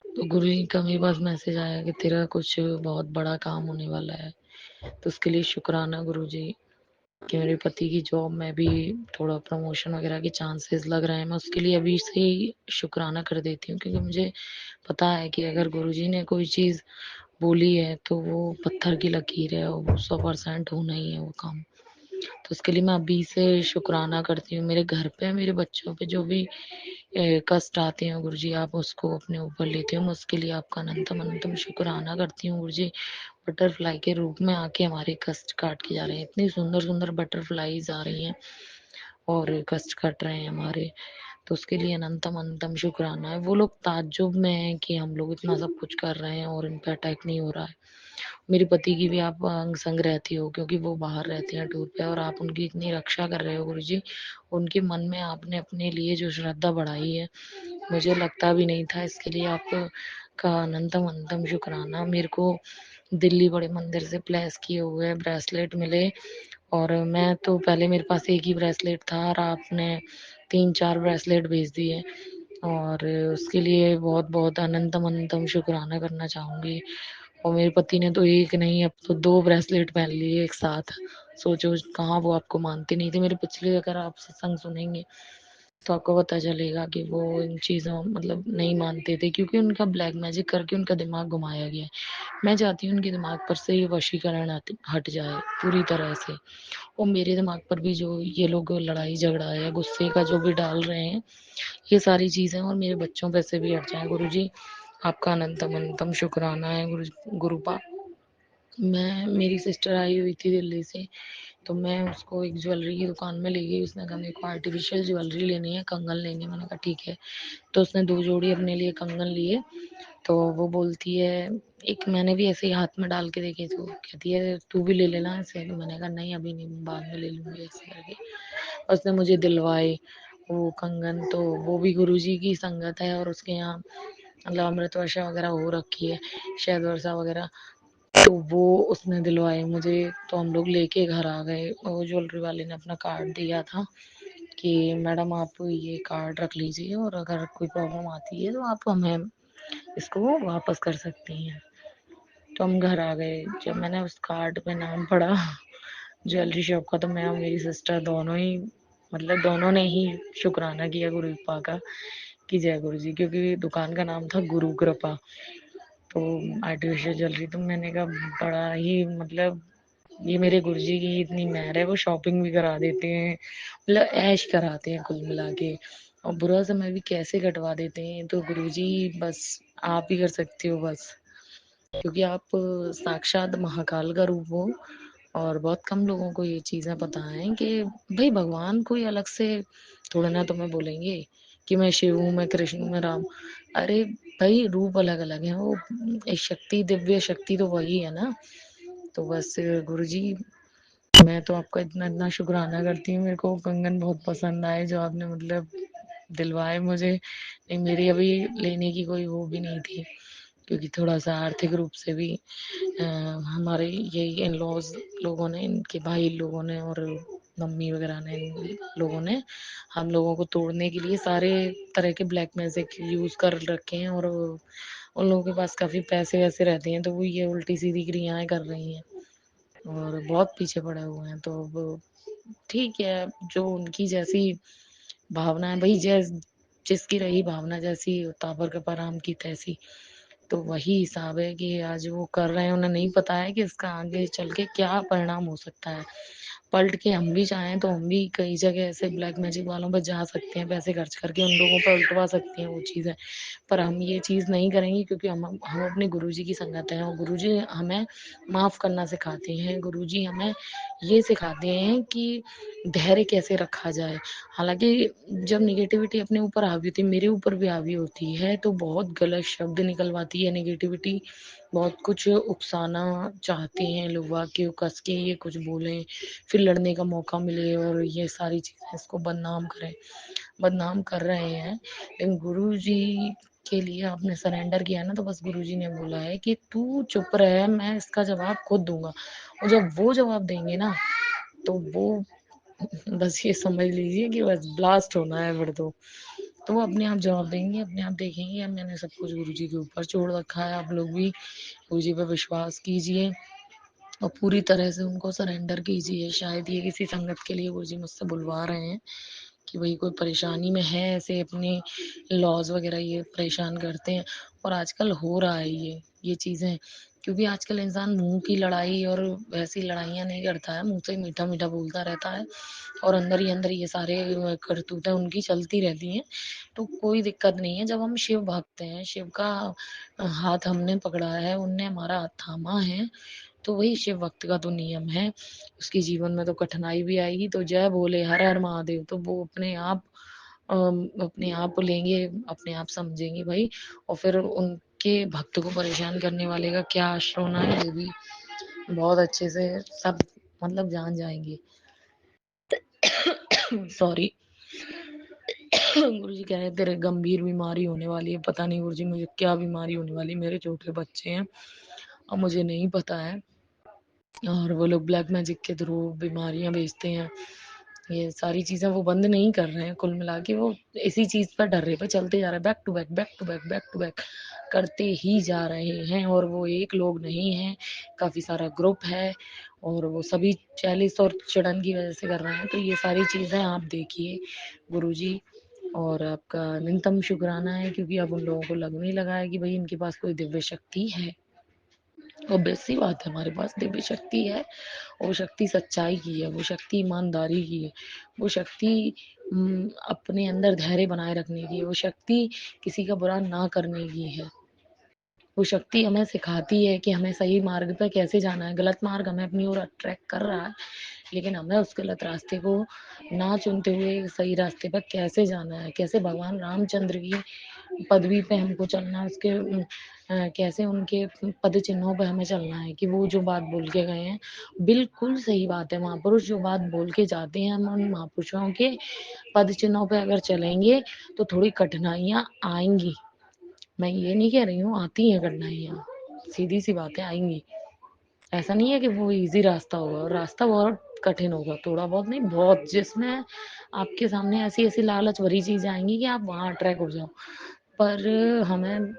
तो गुरु जी का मेरे पास मैसेज आया कि तेरा कुछ बहुत बड़ा काम होने वाला है। तो उसके लिए शुक्राना गुरु जी कि मेरे पति की जॉब में भी थोड़ा प्रमोशन वगैरह के चांसेस लग रहे हैं। मैं उसके लिए अभी से ही शुक्राना कर देती हूँ, क्योंकि मुझे पता है कि अगर गुरुजी ने कोई चीज बोली है तो वो पत्थर की लकीर है और वो 100% होना ही है वो काम। तो उसके लिए मैं अभी से शुक्राना करती हूँ। मेरे घर पे, मेरे बच्चों पे जो भी कष्ट आते हैं गुरुजी, आप उसको अपने ऊपर लेते हो। मैं उसके लिए आपका अनंतम अनंतम शुक्राना करती हूँ गुरुजी। बटरफ्लाई के रूप में आके हमारे कष्ट काट के जा रहे हैं। इतनी सुंदर सुंदर बटरफ्लाईज आ रही हैं और कष्ट काट रहे हैं हमारे। तो उसके लिए अनंतम अनंतम शुक्राना है। वो लोग ताज्जुब में है कि हम लोग इतना सब कुछ कर रहे हैं और इन पे अटैक नहीं हो रहा है। मेरे पति की भी आप अंग संग रहती हो, क्योंकि वो बाहर रहते हैं टूर पे, और आप उनकी इतनी रक्षा कर रहे हो गुरुजी। उनके मन में आपने अपने लिए जो श्रद्धा बढ़ाई है, मुझे लगता भी नहीं था। इसके लिए आपका अनंतम अनंतम शुक्राना। मेरे को दिल्ली बड़े मंदिर से प्लेस किए हुए ब्रेसलेट मिले, और मैं तो पहले मेरे पास एक ही ब्रेसलेट था और आपने 3-4 ब्रेसलेट भेज दिए, और उसके लिए बहुत बहुत अनंतम अनंतम शुक्राना करना चाहूंगी। और मेरे पति ने तो एक नहीं, अब तो 2 ब्रेसलेट पहन लिए एक साथ। सोचो कहाँ वो आपको मानते नहीं थे। मेरे पिछले अगर आप सत्संग सुनेंगे तो आपको पता चलेगा कि वो इन चीज़ों मतलब नहीं मानते थे, क्योंकि उनका ब्लैक मैजिक करके उनका दिमाग घुमाया गया है। मैं चाहती हूँ उनके दिमाग पर से ये वशीकरण हट जाए पूरी तरह से। और मेरे दिमाग पर भी जो ये लोग लड़ाई झगड़ा या गुस्से का जो भी डाल रहे हैं, ये सारी चीजें और मेरे बच्चों पे से भी हट जाए गुरुजी। आपका अनंतम अनंतम शुक्राना है गुरुपा। मैं, मेरी सिस्टर आई हुई थी दिल्ली से, तो मैं उसको एक ज्वेलरी की दुकान में ले गई। उसने कहा मेरे को आर्टिफिशियल ज्वेलरी लेनी है, कंगन लेनी है। मैंने कहा ठीक है। तो उसने 2 जोड़ी अपने लिए कंगन लिए। तो वो बोलती है, एक मैंने भी ऐसे ही हाथ में डाल के देखे, तो कहती है तू भी ले लेना ऐसे। तो मैंने कहा नहीं अभी नहीं, बाद में ले लूंगी ऐसे करके। उसने मुझे दिलवाए वो कंगन। तो वो भी गुरुजी की संगत है, और उसके यहाँ मतलब अमृत वर्षा वगैरह हो रखी है, शहद वर्षा वगैरह। तो वो उसने दिलवाए मुझे। तो हम लोग लेके घर आ गए। वो ज्वेलरी वाले ने अपना कार्ड दिया था कि मैडम आप ये कार्ड रख लीजिए, और अगर कोई प्रॉब्लम आती है तो आप हमें इसको वापस कर सकती हैं। तो हम घर आ गए। जब मैंने उस कार्ड पे नाम पढ़ा ज्वेलरी शॉप का, तो मैं और मेरी सिस्टर दोनों ही मतलब दोनों ने ही शुक्राना किया गुरु कृपा का कि जय गुरु जी, क्योंकि दुकान का नाम था गुरु कृपा। तो आर्टिफिशियल ज्वेलरी, तो मैंने कहा बड़ा ही मतलब ये मेरे गुरुजी की इतनी मेहर है, वो शॉपिंग भी करा देते हैं, मतलब ऐश कराते हैं कुल मिला के, और बुरा समय भी कैसे कटवा देते हैं। तो गुरुजी बस आप ही कर सकते हो बस, क्योंकि आप साक्षात महाकाल का रूप हो। और बहुत कम लोगों को ये चीज़ें पता है कि भाई भगवान कोई अलग से थोड़ा ना तुम्हें बोलेंगे कि मैं शिव हूँ, मैं कृष्ण हूँ, मैं राम। अरे भाई रूप अलग अलग है, वो एक शक्ति, दिव्य शक्ति तो वही है ना। तो बस गुरुजी, मैं तो आपका इतना इतना शुक्राना करती हूँ। मेरे को कंगन बहुत पसंद आए जो आपने मतलब दिलवाए मुझे। नहीं, मेरी अभी लेने की कोई वो भी नहीं थी, क्योंकि थोड़ा सा आर्थिक रूप से भी हमारे यही इन लॉज लोगों ने, इनके भाई लोगों ने और मम्मी वगैरह ने, इन लोगों ने हम लोगों को तोड़ने के लिए सारे तरह के ब्लैक मैजिक यूज कर रखे हैं, और उन लोगों के पास काफी पैसे वैसे रहते हैं, तो वो ये उल्टी सीधी क्रियाएं कर रही हैं और बहुत पीछे पड़े हुए हैं। तो वो ठीक है, जो उनकी जैसी भावना है भाई, जिसकी रही भावना जैसी, तापर के राम की तैसी। तो वही हिसाब है कि आज वो कर रहे हैं, उन्हें नहीं पता है कि इसका आगे चल के क्या परिणाम हो सकता है। पलट के हम भी चाहें तो हम भी कई जगह ऐसे ब्लैक मैजिक वालों पर जा सकते हैं, पैसे खर्च करके उन लोगों पर उल्टवा सकते हैं वो चीज़ें। पर हम ये चीज़ नहीं करेंगे, क्योंकि हम अपने गुरुजी की संगत हैं, और गुरुजी हमें माफ़ करना सिखाते हैं। गुरुजी हमें ये सिखाते हैं कि धैर्य कैसे रखा जाए। हालांकि जब निगेटिविटी अपने ऊपर हावी होती है, मेरे ऊपर भी हावी होती है, तो बहुत गलत शब्द निकलवाती है निगेटिविटी। बहुत कुछ उकसाना चाहते हैं लोग कि कस के ये कुछ बोलें, फिर लड़ने का मौका मिले और ये सारी चीज़ें इसको बदनाम करें, बदनाम कर रहे हैं। लेकिन गुरु जी के लिए आपने सरेंडर किया ना, तो बस गुरु जी ने बोला है कि तू चुप रहे, मैं इसका जवाब खुद दूंगा। और जब वो जवाब देंगे ना, तो वो बस ये समझ लीजिए कि बस ब्लास्ट होना है फिर तो वो अपने आप जवाब देंगे, अपने आप देखेंगे। अब मैंने सब कुछ गुरु जी के ऊपर छोड़ रखा है, आप लोग भी गुरु जी पर विश्वास कीजिए और पूरी तरह से उनको सरेंडर कीजिए। शायद ये किसी संगत के लिए गुरु जी मुझसे बुलवा रहे हैं कि भाई कोई परेशानी में है, ऐसे अपने लॉज वगैरह ये परेशान करते हैं। और आजकल हो रहा है ये चीज़ें, क्योंकि आजकल इंसान मुंह की लड़ाई और वैसी लड़ाइयाँ नहीं करता है, मुंह से मीठा मीठा बोलता रहता है, और अंदर ही अंदर ये सारे करतूतें उनकी चलती रहती हैं। तो कोई दिक्कत नहीं है, जब हम शिव भक्त हैं, शिव का हाथ हमने पकड़ा है, उनने हमारा हाथ थामा है, तो वही शिव भक्त का तो नियम है। उसके जीवन में तो कठिनाई भी आएगी, तो जय बोले हर हर महादेव, तो वो अपने आप लेंगे, अपने आप समझेंगे भाई। और फिर उनके भक्त को परेशान करने वाले का क्या आश्रय होना है, ये भी बहुत अच्छे से सब मतलब जान जाएंगे। सॉरी। गुरु जी कह रहे तेरे गंभीर बीमारी होने वाली है। पता नहीं गुरु जी मुझे क्या बीमारी होने वाली है, मेरे छोटे बच्चे हैं और मुझे नहीं पता है, और वो लोग ब्लैक मैजिक के थ्रू बीमारियां बेचते हैं। ये सारी चीजें वो बंद नहीं कर रहे हैं, कुल मिला के वो इसी चीज पर डर रहे पे चलते जा रहे हैं, back to back back to back back to back करते ही जा रहे हैं। और वो एक लोग नहीं है, काफी सारा ग्रुप है, और वो सभी चालीस और चढ़न की वजह से कर रहे हैं। तो ये सारी चीजें आप देखिए गुरुजी, और आपका न्यूनतम शुक्राना है, क्योंकि अब उन लोगों को लगने लगा है कि भाई इनके पास कोई दिव्य शक्ति है। ऑब्वियस सी बात है, हमारे पास दिव्य शक्ति है, वो शक्ति सच्चाई की है, वो शक्ति ईमानदारी की है, वो शक्ति अपने अंदर धैर्य बनाए रखने की है, वो शक्ति किसी का बुरा ना करने की है। वो शक्ति हमें सिखाती है कि हमें सही मार्ग पर कैसे जाना है। गलत मार्ग हमें अपनी ओर अट्रैक्ट कर रहा है, लेकिन हमें उस गलत रास्ते को ना चुनते हुए सही रास्ते पर कैसे जाना है, कैसे भगवान रामचंद्र की पदवी पे हमको चलना है, उसके कैसे उनके पद चिन्हों पे हमें चलना है, कि वो जो बात बोल के गए हैं बिल्कुल सही बात है। महापुरुष जो बात बोल के जाते हैं, हम उन महापुरुषों के पद चिन्हों पे अगर चलेंगे तो थोड़ी कठिनाइयां आएंगी। मैं ये नहीं कह रही हूँ आती हैं कठिनाइयां, सीधी सी बातें आएंगी। ऐसा नहीं है कि वो इजी रास्ता होगा, रास्ता बहुत कठिन होगा, थोड़ा बहुत नहीं बहुत, जिसमें आपके सामने ऐसी ऐसी लालच भरी चीजें आएंगी कि आप वहां अट्रैक्ट हो जाओ। पर हमें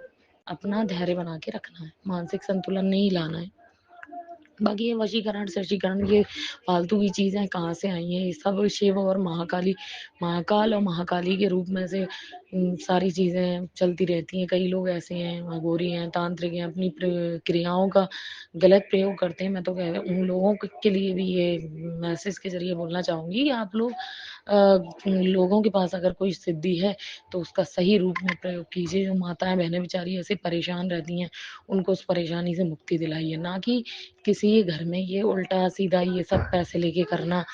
अपना धैर्य बना के रखना है, मानसिक संतुलन नहीं लाना है। बाकी ये वशीकरण शशीकरण ये फालतू की चीजें कहाँ से आई हैं, ये सब शिव और महाकाल और महाकाली के रूप में से सारी चीजें चलती रहती हैं। कई लोग ऐसे हैं, अघोरी हैं, तांत्रिक हैं, अपनी क्रियाओं का गलत प्रयोग करते हैं। मैं तो उन लोगों के लिए भी ये मैसेज के जरिए बोलना चाहूंगी कि आप लोग लोगों के पास अगर कोई सिद्धि है तो उसका सही रूप में प्रयोग कीजिए। जो माताएं बहनें बेचारी ऐसे परेशान रहती हैं, उनको उस परेशानी से मुक्ति दिलाइए, ना कि किसी के घर में ये उल्टा सीधा ये सब पैसे लेके करना।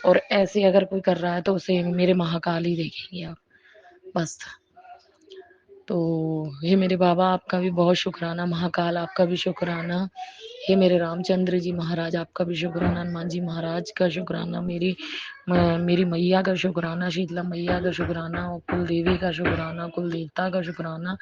और ऐसे अगर कोई कर रहा है तो उसे मेरे महाकाल ही देखेंगे आप, बस। तो हे मेरे बाबा, आपका भी बहुत शुक्राना, महाकाल आपका भी शुक्राना, हे मेरे रामचंद्र जी महाराज आपका भी शुक्राना, हनुमान जी महाराज का शुक्राना, मेरी मैया का शुक्राना, शीतला मैया का शुक्राना, और कुल देवी का शुक्राना, कुल देवता का शुक्राना,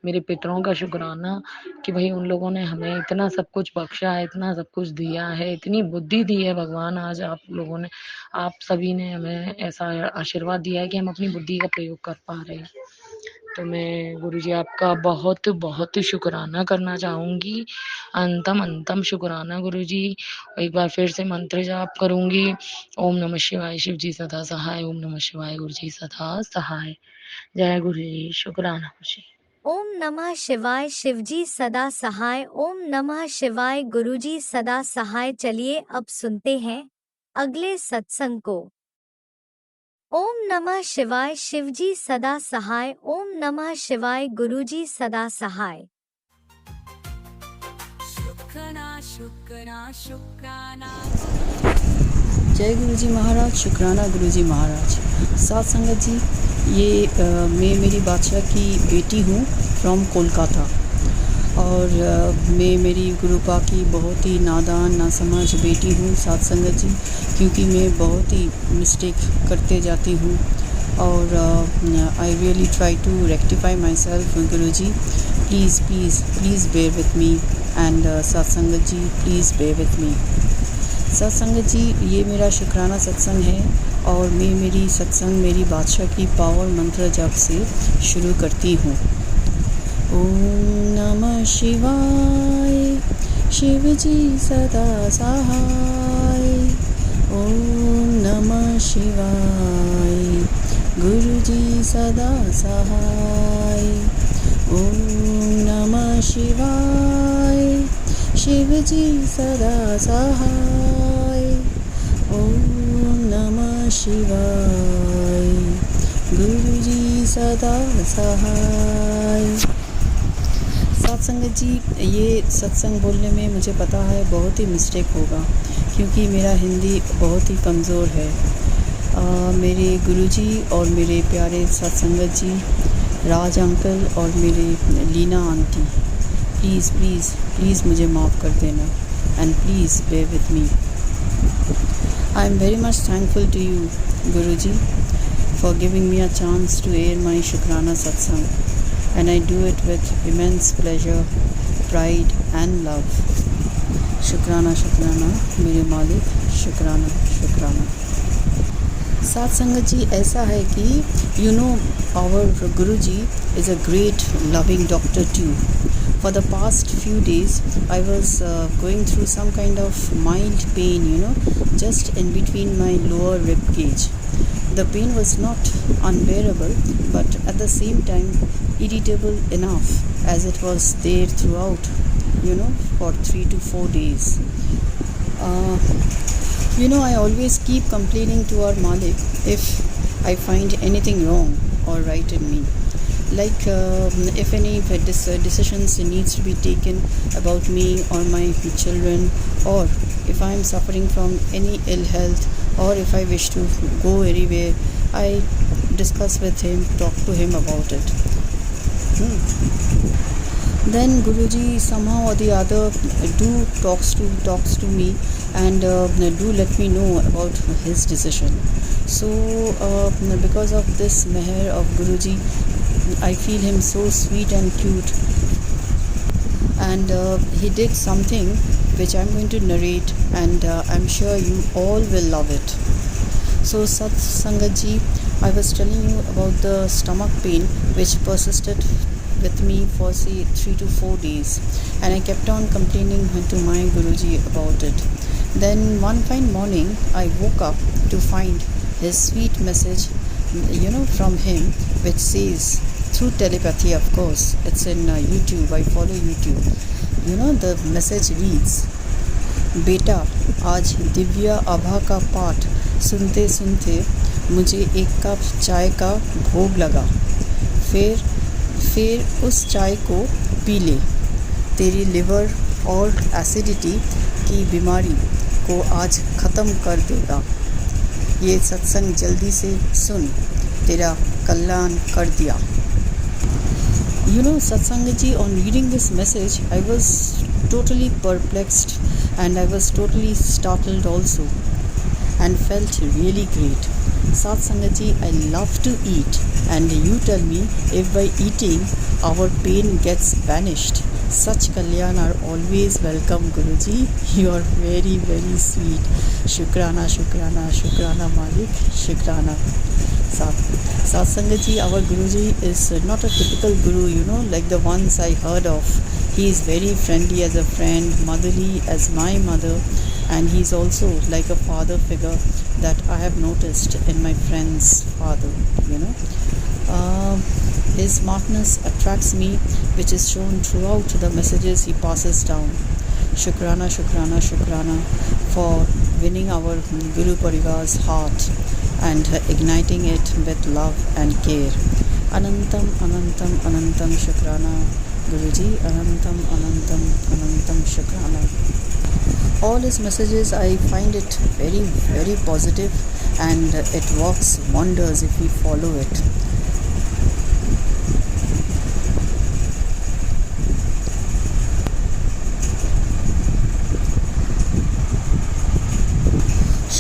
मेरे पितरों का शुक्राना कि भाई उन लोगों ने हमें इतना सब कुछ बख्शा है, इतना सब कुछ दिया है, इतनी बुद्धि दी है भगवान। आज आप लोगों ने, आप सभी ने हमें ऐसा आशीर्वाद दिया है कि हम अपनी बुद्धि का प्रयोग कर पा रहे हैं। तो मैं गुरुजी आपका बहुत बहुत शुक्राना करना चाहूंगी, अंतम शुक्राना गुरुजी। एक बार फिर से मंत्र जाप करूंगी, ओम नमः शिवाय, शिव जी सदा सहाय, ओम नमः शिवाय, गुरु जी सदा सहाय। जय गुरु जी, शुक्राना गुरुजी। ओम नमः शिवाय, शिवजी सदा सहाय। ओम नमः शिवाय, गुरुजी सदा सहाय। चलिए अब सुनते हैं अगले सत्संग को। ओम नमः शिवाय, शिवजी सदा सहाय। ओम नमः शिवाय, गुरुजी सदा सहाय। शुक्राना शुक्राना शुक्राना जय गुरुजी महाराज, शुक्राना गुरुजी महाराज। साथ संगत जी, ये मैं मेरी बादशाह की बेटी हूँ फ्रॉम कोलकाता, और मैं मेरी गुरुपा की बहुत ही नादान नासमझ बेटी हूँ साथ संगत जी, क्योंकि मैं बहुत ही मिस्टेक करते जाती हूँ, और I really try to rectify myself. Guruji please please please bear with me, and साथ संगत जी प्लीज़ बेयर विथ मी। सत्संग जी, ये मेरा शुक्राना सत्संग है, और मैं मेरी सत्संग मेरी बादशाह की पावर मंत्र जप से शुरू करती हूँ। ओम नमः शिवाय, शिव जी सदा सहाय। ओम नमः शिवाय, गुरु जी सदा सहाय। ओम नमः शिवाय, शिव जी सदा सहाय। ओम नमः शिवाय, गुरु जी सदा सहाय। सत्संग जी, ये सत्संग बोलने में मुझे पता है बहुत ही मिस्टेक होगा, क्योंकि मेरा हिंदी बहुत ही कमज़ोर है। मेरे गुरुजी और मेरे प्यारे सत्संगत जी, राज अंकल और मेरे Leena aunty, please please please मुझे माफ़ कर देना, and please bear with me. I am very much thankful to you Guruji for giving me a chance to air my शुक्राना सत्संग, and I do it with immense pleasure, pride and love. शुक्राना शुक्राना मेरे मालिक, शुक्राना शुक्राना। साथ संगत जी, ऐसा है कि you know our Guruji is a great loving doctor too. For the past few days, I was going through some kind of mild pain, just in between my lower rib cage. The pain was not unbearable, but at the same time irritable enough, as it was there throughout, for 3 to 4 days. I always keep complaining to our Malik if I find anything wrong or right in me. Like if any decisions needs to be taken about me or my children, or if I am suffering from any ill health, or if I wish to go anywhere, I discuss with him, talk to him about it. Then Guruji somehow or the other talks to me, and do let me know about his decision. So because of this meher of Guruji, I feel him so sweet and cute, and he did something which I'm going to narrate, and I'm sure you all will love it. So Sat Sangat ji, I was telling you about the stomach pain which persisted with me for say 3 to 4 days, and I kept on complaining to my Guruji about it. Then one fine morning, I woke up to find his sweet message, from him, which says, through telepathy, of course. It's in YouTube. I follow YouTube. The message reads, बेटा आज दिव्या आभा का पाठ सुनते सुनते मुझे एक cup चाय का भोग लगा। फिर उस चाय को पी ले, तेरी लिवर और एसिडिटी की बीमारी को आज ख़त्म कर देगा। ये सत्संग जल्दी से सुन, तेरा कल्याण कर दिया। Satsangaji, on reading this message, I was totally perplexed and I was totally startled also and felt really great. Satsangaji, I love to eat, and you tell me if by eating our pain gets vanished. Such kalyan are always welcome, Guruji. You are very, very sweet. Shukrana, Shukrana, Shukrana Malik, Shukrana. Satsangaji, our Guruji is not a typical Guru, like the ones I heard of. He is very friendly as a friend, motherly as my mother, and he is also like a father figure that I have noticed in my friend's father, His smartness attracts me, which is shown throughout the messages he passes down. Shukrana, Shukrana, Shukrana for winning our Guru Parivar's heart and igniting it with love and care. Anantam, Anantam, Anantam Shukrana, Guruji, Anantam, Anantam, Anantam Shukrana. All his messages, I find it very, very positive, and it works wonders if we follow it.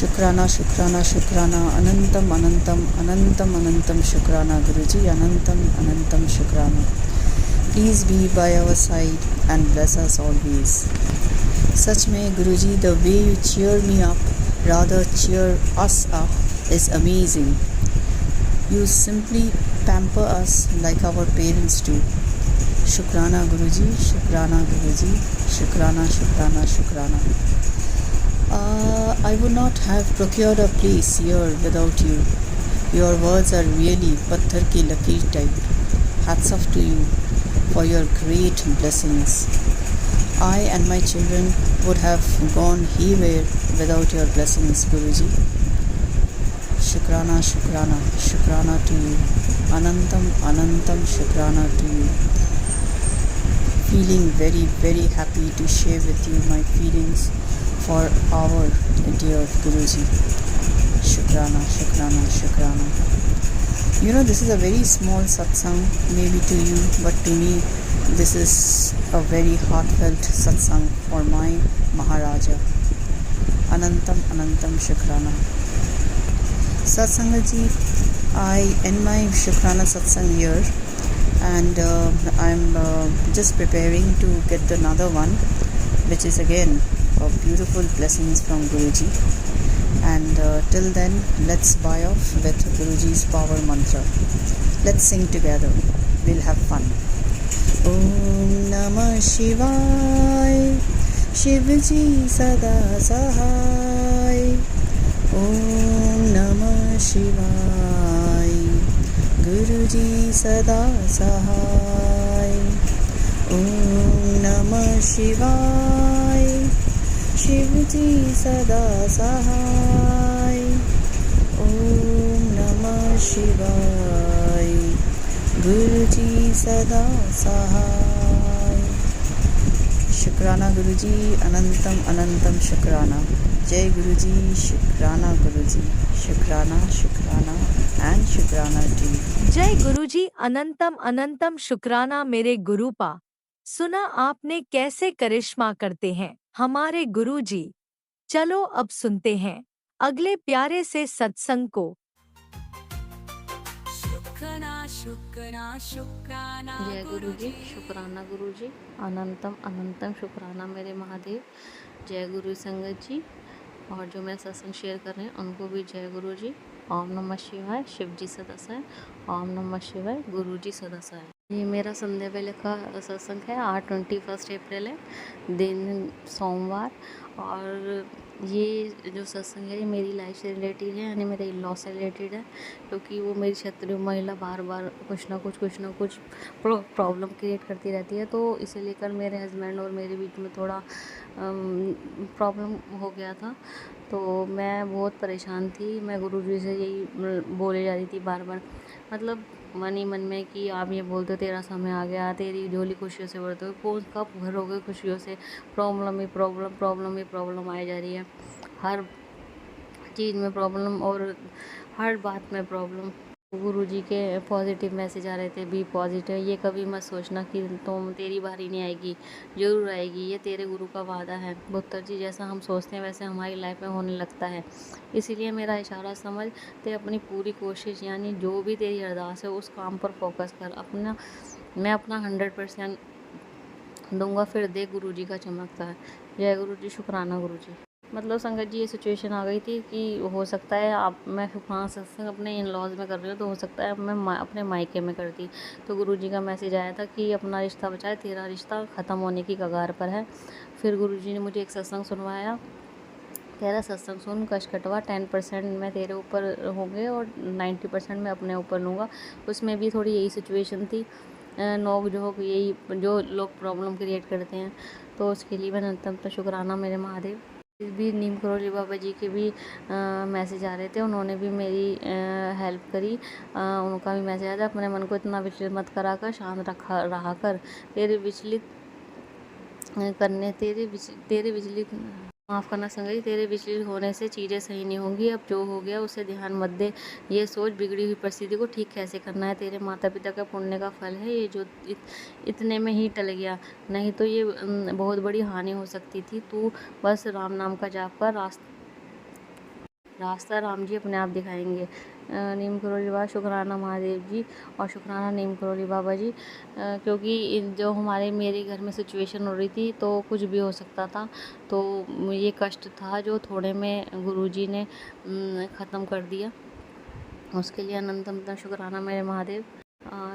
Shukrana, Shukrana, Shukrana, Anantam, Anantam, Anantam, Anantam Shukrana, Guruji, Anantam, Anantam Shukrana. Please be by our side and bless us always. Such may, Guruji, the way you cheer me up, rather cheer us up, is amazing. You simply pamper us like our parents do. Shukrana, Guruji, Shukrana, Guruji, Shukrana, Shukrana, Shukrana. I would not have procured a place here without you. Your words are really patthar ki lakir type. Hats off to you for your great blessings. I and my children would have gone haywire without your blessings, Guruji. Shukrana, Shukrana, Shukrana to you. Anantam, Anantam Shukrana to you. Feeling very, very happy to share with you my feelings for our dear Guruji. Shukrana, Shukrana, Shukrana. This is a very small satsang, maybe to you, but to me, this is a very heartfelt satsang for my Maharaja. Anantam, Anantam Shukrana. Satsangaji, I end my Shukrana satsang here, and I'm just preparing to get another one, which is again beautiful blessings from Guruji. And till then, let's buy off with Guruji's power mantra. Let's sing together. We'll have fun. Om Namah Shivaya, Shivji Sada Sahai. Om Namah Shivaya, Guruji Sada Sahai. Om Namah Shivaya, Shivji Sada Sahai. Om Namah Shivaya, Guruji Sada Sahai. Shukrana Guruji, Anantam Anantam Shukrana. Jai Guruji, Shukrana Guruji. Shukrana, Shukrana and Shukrana to you. जय गुरुजी, अनंतम अनंतम शुक्राना मेरे गुरुपा। सुना आपने कैसे करिश्मा करते हैं हमारे गुरुजी। चलो अब सुनते हैं अगले प्यारे से सत्संग को। शुक्राना शुक्राना शुक्राना जय गुरुजी, शुक्राना गुरुजी, अनंतम अनंतम शुक्राना मेरे महादेव। जय गुरु संगत जी, और जो मैं सत्संग शेयर कर रहे हैं उनको भी जय गुरुजी। ओम नमः शिवाय, शिव जी सदा सहाय। ओम नमः शिवाय, गुरु जी सदा सहाय। ये मेरा संध्या वेले का सत्संग है। आज 21 अप्रैल है, दिन सोमवार। और ये जो सत्संग है ये मेरी लाइफ से रिलेटेड है, यानी मेरे इन लॉ से रिलेटेड है, क्योंकि वो मेरी क्षत्रिय महिला बार बार कुछ ना कुछ प्रॉब्लम क्रिएट करती रहती है। तो इसे लेकर मेरे हस्बैंड और मेरे बीच में थोड़ा प्रॉब्लम हो गया था। तो मैं बहुत परेशान थी। मैं गुरुजी से यही बोले जा रही थी बार बार, मतलब मन ही मन में, कि आप ये बोलते हो तेरा समय आ गया, तेरी झोली खुशियों से भरते हो, कौन कब भरोगे खुशियों से, प्रॉब्लम ही प्रॉब्लम आई जा रही है। हर चीज़ में प्रॉब्लम और हर बात में प्रॉब्लम। गुरुजी के पॉजिटिव मैसेज आ रहे थे, बी पॉजिटिव, ये कभी मत सोचना कि तुम तेरी बारी नहीं आएगी, ज़रूर आएगी, ये तेरे गुरु का वादा है। पुत्र जी, जैसा हम सोचते हैं वैसे हमारी लाइफ में होने लगता है। इसीलिए मेरा इशारा समझ ते अपनी पूरी कोशिश, यानी जो भी तेरी अरदास है उस काम पर फोकस कर। मैं अपना 100% दूंगा, फिर देख गुरुजी का चमकता है। जय गुरु जी, शुक्राना गुरु जी। मतलब संगत जी, ये सिचुएशन आ गई थी कि हो सकता है मैं शुक्राना सत्संग अपने इन लॉज में कर रही हूँ, तो हो सकता है मैं अपने मायके में करती। तो गुरुजी का मैसेज आया था कि अपना रिश्ता बचाए, तेरा रिश्ता ख़त्म होने की कगार पर है। फिर गुरुजी ने मुझे एक सत्संग सुनवाया, कह रहा सत्संग सुन, कष्ट कटवा, 10% मैं तेरे ऊपर होंगे और 90% मैं अपने ऊपर लूँगा। उसमें भी थोड़ी यही सिचुएशन थी, नोक झोंक, यही जो लोग प्रॉब्लम क्रिएट करते हैं। तो उसके लिए मैं अत्यंत शुक्राना मेरे महादेव। भी नीम करोली बाबा जी के भी मैसेज आ रहे थे, उन्होंने भी मेरी हेल्प करी। उनका भी मैसेज आया था, अपने मन को इतना विचलित मत करा कर, शांत रहा कर, तेरे विचलित करने तेरे विचलित माफ़ करना संगत जी, तेरे विचलित होने से चीज़ें सही नहीं होंगी। अब जो हो गया उसे ध्यान मत दे, ये सोच बिगड़ी हुई परिस्थिति को ठीक कैसे करना है। तेरे माता पिता का पुण्य का फल है ये, जो इतने में ही टल गया, नहीं तो ये बहुत बड़ी हानि हो सकती थी। तू बस राम नाम का जाप कर, रास्ता राम जी अपने आप दिखाएंगे। नीम करोली बाबा, शुक्राना महादेव जी और शुक्राना नीम करोली बाबा जी, क्योंकि जो मेरे घर में सिचुएशन हो रही थी तो कुछ भी हो सकता था। तो ये कष्ट था जो थोड़े में गुरुजी ने ख़त्म कर दिया, उसके लिए अनंत शुक्राना मेरे महादेव।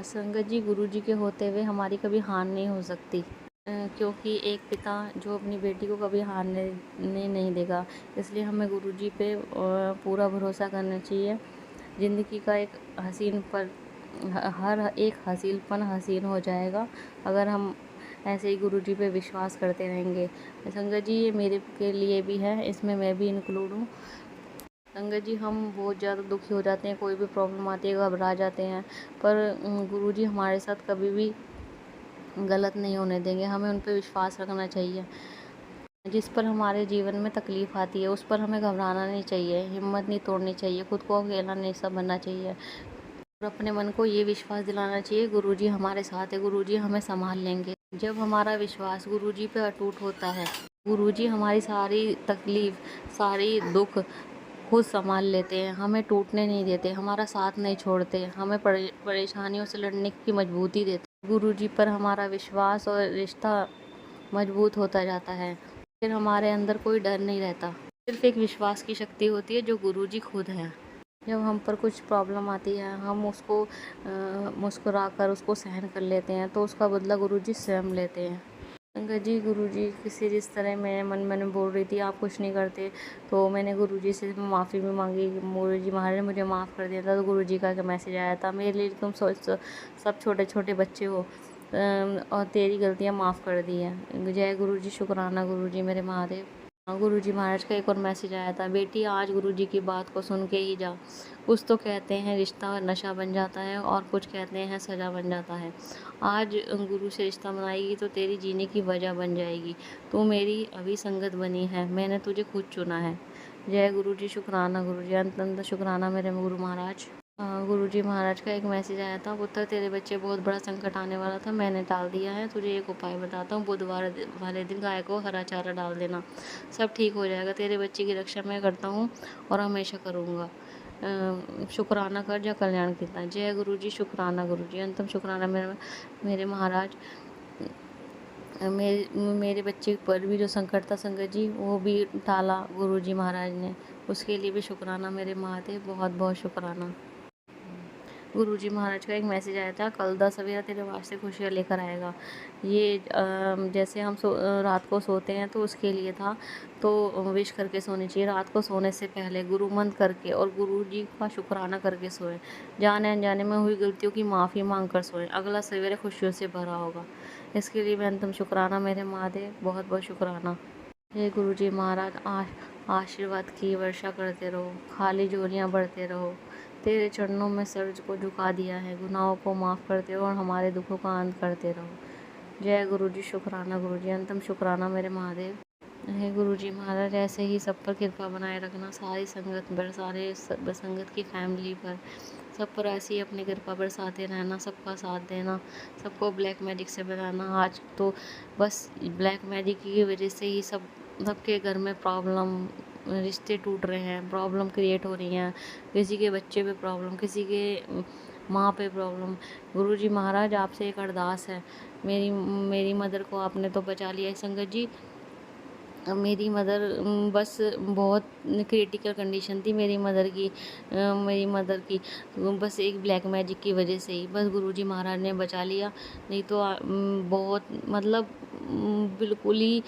संगत जी, गुरुजी के होते हुए हमारी कभी हार नहीं हो सकती, क्योंकि एक पिता जो अपनी बेटी को कभी हारने नहीं देगा। इसलिए हमें गुरुजी पे पूरा भरोसा करना चाहिए। ज़िंदगी का एक हर एक हसीन हसीन हो जाएगा अगर हम ऐसे ही गुरुजी पे विश्वास करते रहेंगे। संगत जी, ये मेरे के लिए भी है, इसमें मैं भी इंक्लूड हूँ। संगत जी, हम बहुत ज़्यादा दुखी हो जाते हैं, कोई भी प्रॉब्लम आती है घबरा जाते हैं, पर गुरुजी हमारे साथ कभी भी गलत नहीं होने देंगे। हमें उन पर विश्वास रखना चाहिए। जिस पर हमारे जीवन में तकलीफ़ आती है उस पर हमें घबराना नहीं चाहिए, हिम्मत नहीं तोड़नी चाहिए, खुद को अकेला नहीं सब बनना चाहिए, और अपने मन को ये विश्वास दिलाना चाहिए गुरुजी हमारे साथ है, गुरुजी हमें संभाल लेंगे। जब हमारा विश्वास गुरुजी पे अटूट होता है, गुरुजी हमारी सारी तकलीफ़, सारी दुख खुद संभाल लेते हैं, हमें टूटने नहीं देते, हमारा साथ नहीं छोड़ते, हमें परेशानियों से लड़ने की मजबूती देते। गुरुजी पर हमारा विश्वास और रिश्ता मजबूत होता जाता है, फिर हमारे अंदर कोई डर नहीं रहता, सिर्फ एक विश्वास की शक्ति होती है जो गुरुजी खुद हैं। जब हम पर कुछ प्रॉब्लम आती है, हम उसको मुस्कुरा कर उसको सहन कर लेते हैं, तो उसका बदला गुरुजी स्वयं लेते हैं। संगत जी, गुरुजी किसी जिस तरह मेरे मन में बोल रही थी आप कुछ नहीं करते, तो मैंने गुरुजी से माफ़ी भी मांगी, गुरुजी महाराज ने मुझे माफ़ कर दिया था। तो गुरुजी का मैसेज आया था, मेरे लिए तुम सब छोटे छोटे बच्चे हो, और तेरी गलतियाँ माफ़ कर दी है। जय गुरुजी, शुक्राना गुरुजी मेरे महादेव। गुरुजी महाराज का एक और मैसेज आया था, बेटी आज गुरुजी की बात को सुन के ही जा। कुछ तो कहते हैं रिश्ता नशा बन जाता है और कुछ कहते हैं सज़ा बन जाता है। आज गुरु से रिश्ता बनाएगी तो तेरी जीने की वजह बन जाएगी। तू मेरी अभी संगत बनी है, मैंने तुझे खुद चुना है। जय गुरुजी, शुक्राना गुरुजी, अंत शुक्राना मेरे गुरु महाराज। गुरुजी महाराज का एक मैसेज आया था, पुत्र तेरे बच्चे बहुत बड़ा संकट आने वाला था, मैंने टाल दिया है, तुझे एक उपाय बताता हूँ, बुधवार वाले दिन गाय को हरा चारा डाल देना, सब ठीक हो जाएगा। तेरे बच्चे की रक्षा मैं करता हूँ और हमेशा करूँगा। शुक्राना कर जा कल्याण कितना। जय गुरुजी, शुक्राना गुरुजी, अंतम शुक्राना मेरे महाराज। मेरे बच्चे पर भी जो संकट था संगत जी, वो भी टाला गुरुजी महाराज ने, उसके लिए भी शुक्राना मेरे महादेव, बहुत बहुत शुक्राना। गुरुजी महाराज का एक मैसेज आया था, कल 10 सवेरा तेरे वास्ते खुशियाँ लेकर आएगा। ये जैसे हम रात को सोते हैं तो उसके लिए था, तो विश करके सोनी चाहिए रात को सोने से पहले, गुरु मंत्र करके और गुरुजी का शुक्राना करके सोएं। जाने अनजाने में हुई गलतियों की माफ़ी मांग कर सोएं, अगला सवेरे खुशियों से भरा होगा। इसके लिए मैं अंतिम शुक्राना मेरे महादेव, बहुत बहुत शुक्राना। हे गुरुजी महाराज, आशीर्वाद की वर्षा करते रहो, खाली झोलियाँ भरते रहो। तेरे चरणों में सर को झुका दिया है, गुनाहों को माफ़ करते रहो और हमारे दुखों का अंत करते रहो। जय गुरुजी, शुक्राना गुरुजी, अंतिम शुक्राना मेरे महादेव। हे गुरुजी महाराज, ऐसे ही सब पर कृपा बनाए रखना, सारी संगत पर, संगत की फैमिली पर, सब पर ऐसी ही अपनी कृपा बरसाते रहना, सबका साथ देना, सबको ब्लैक मैजिक से बनाना। आज तो बस ब्लैक मैजिक की वजह से ही सबके घर में प्रॉब्लम, रिश्ते टूट रहे हैं, प्रॉब्लम क्रिएट हो रही हैं, किसी के बच्चे पे प्रॉब्लम, किसी के माँ पे प्रॉब्लम। गुरुजी महाराज, आपसे एक अरदास है, मेरी मदर को आपने तो बचा लिया है संगत जी। मेरी मदर बस बहुत क्रिटिकल कंडीशन थी मेरी मदर की, बस एक ब्लैक मैजिक की वजह से ही बस गुरुजी महाराज ने बचा लिया, नहीं तो बहुत मतलब बिल्कुल ही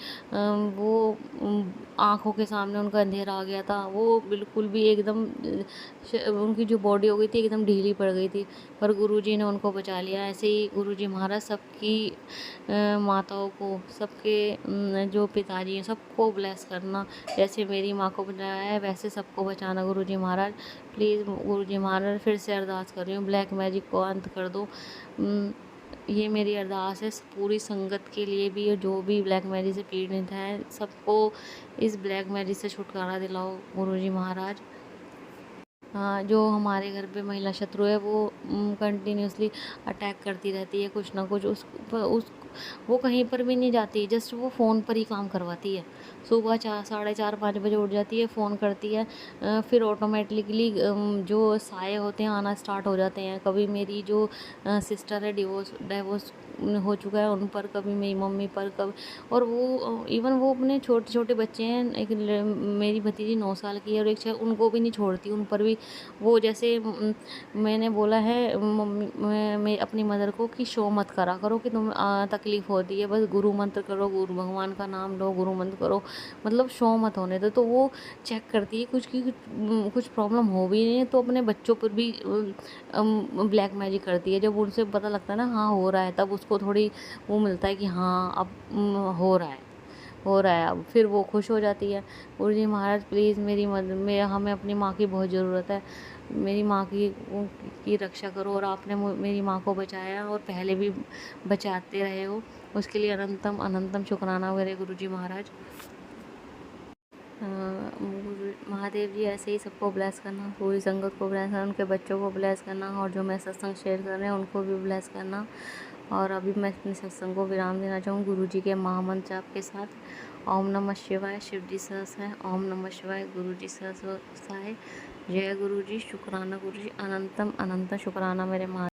वो आँखों के सामने उनका अंधेरा आ गया था। वो बिल्कुल भी एकदम उनकी जो बॉडी हो गई थी एकदम ढीली पड़ गई थी, पर गुरुजी ने उनको बचा लिया। ऐसे ही गुरुजी महाराज सबकी माताओं को, सबके जो पिताजी हैं सबको ब्लेस करना, जैसे मेरी माँ को बचाया है वैसे सबको बचाना गुरुजी महाराज। प्लीज़ गुरुजी महाराज, फिर से अरदास कर रही हूँ, ब्लैक मैजिक को अंत कर दो। ये मेरी अरदास है पूरी संगत के लिए भी, और जो भी ब्लैक मैजिक से पीड़ित हैं सबको इस ब्लैक मैजिक से छुटकारा दिलाओ गुरुजी महाराज। हाँ, जो हमारे घर पे महिला शत्रु है वो कंटिन्यूसली अटैक करती रहती है, कुछ ना कुछ वो कहीं पर भी नहीं जाती, जस्ट वो फ़ोन पर ही काम करवाती है। सुबह 4, 4:30, 5 बजे उठ जाती है, फ़ोन करती है, फिर ऑटोमेटिकली जो साए होते हैं आना स्टार्ट हो जाते हैं। कभी मेरी जो सिस्टर है डिवोर्स हो चुका है उन पर, कभी मेरी मम्मी पर, कभी और वो इवन वो अपने छोटे छोटे बच्चे हैं, एक मेरी भतीजी 9 साल की है और एक उनको भी नहीं छोड़ती, उन पर भी वो जैसे मैंने बोला है मम्मी मैं अपनी मदर को कि शो मत करा करो कि तुम तकलीफ़ होती है, बस गुरु मंत्र करो, गुरु भगवान का नाम लो, गुरु मंत्र करो, मतलब शो मत होने दो। तो वो चेक करती है कुछ प्रॉब्लम हो भी नहीं है तो अपने बच्चों पर भी ब्लैक मैजिक करती है। जब उनसे पता लगता है ना हाँ हो रहा है, तब उसको थोड़ी वो मिलता है कि हाँ अब हो रहा है अब, फिर वो खुश हो जाती है। गुरुजी महाराज प्लीज़ हमें अपनी माँ की बहुत ज़रूरत है, मेरी माँ की रक्षा करो, और आपने मेरी माँ को बचाया और पहले भी बचाते रहे हो, उसके लिए अनंतम अनंतम शुक्राना मेरे गुरुजी महाराज। महादेव जी ऐसे ही सबको ब्लेस करना, पूरी संगत को ब्लेस करना, उनके बच्चों को ब्लेस करना, और जो मैं सत्संग शेयर कर रहे हैं उनको भी ब्लेस करना। और अभी मैं अपने सत्संग को विराम देना चाहूँ गुरुजी के महामंत्र जाप के साथ। ओम नमः शिवाय, शिव जी सहस है, ओम नमः शिवाय, गुरु जी सहस है। जय गुरु जी, शुक्राना गुरु जी, अनंतम अनंत शुक्राना मेरे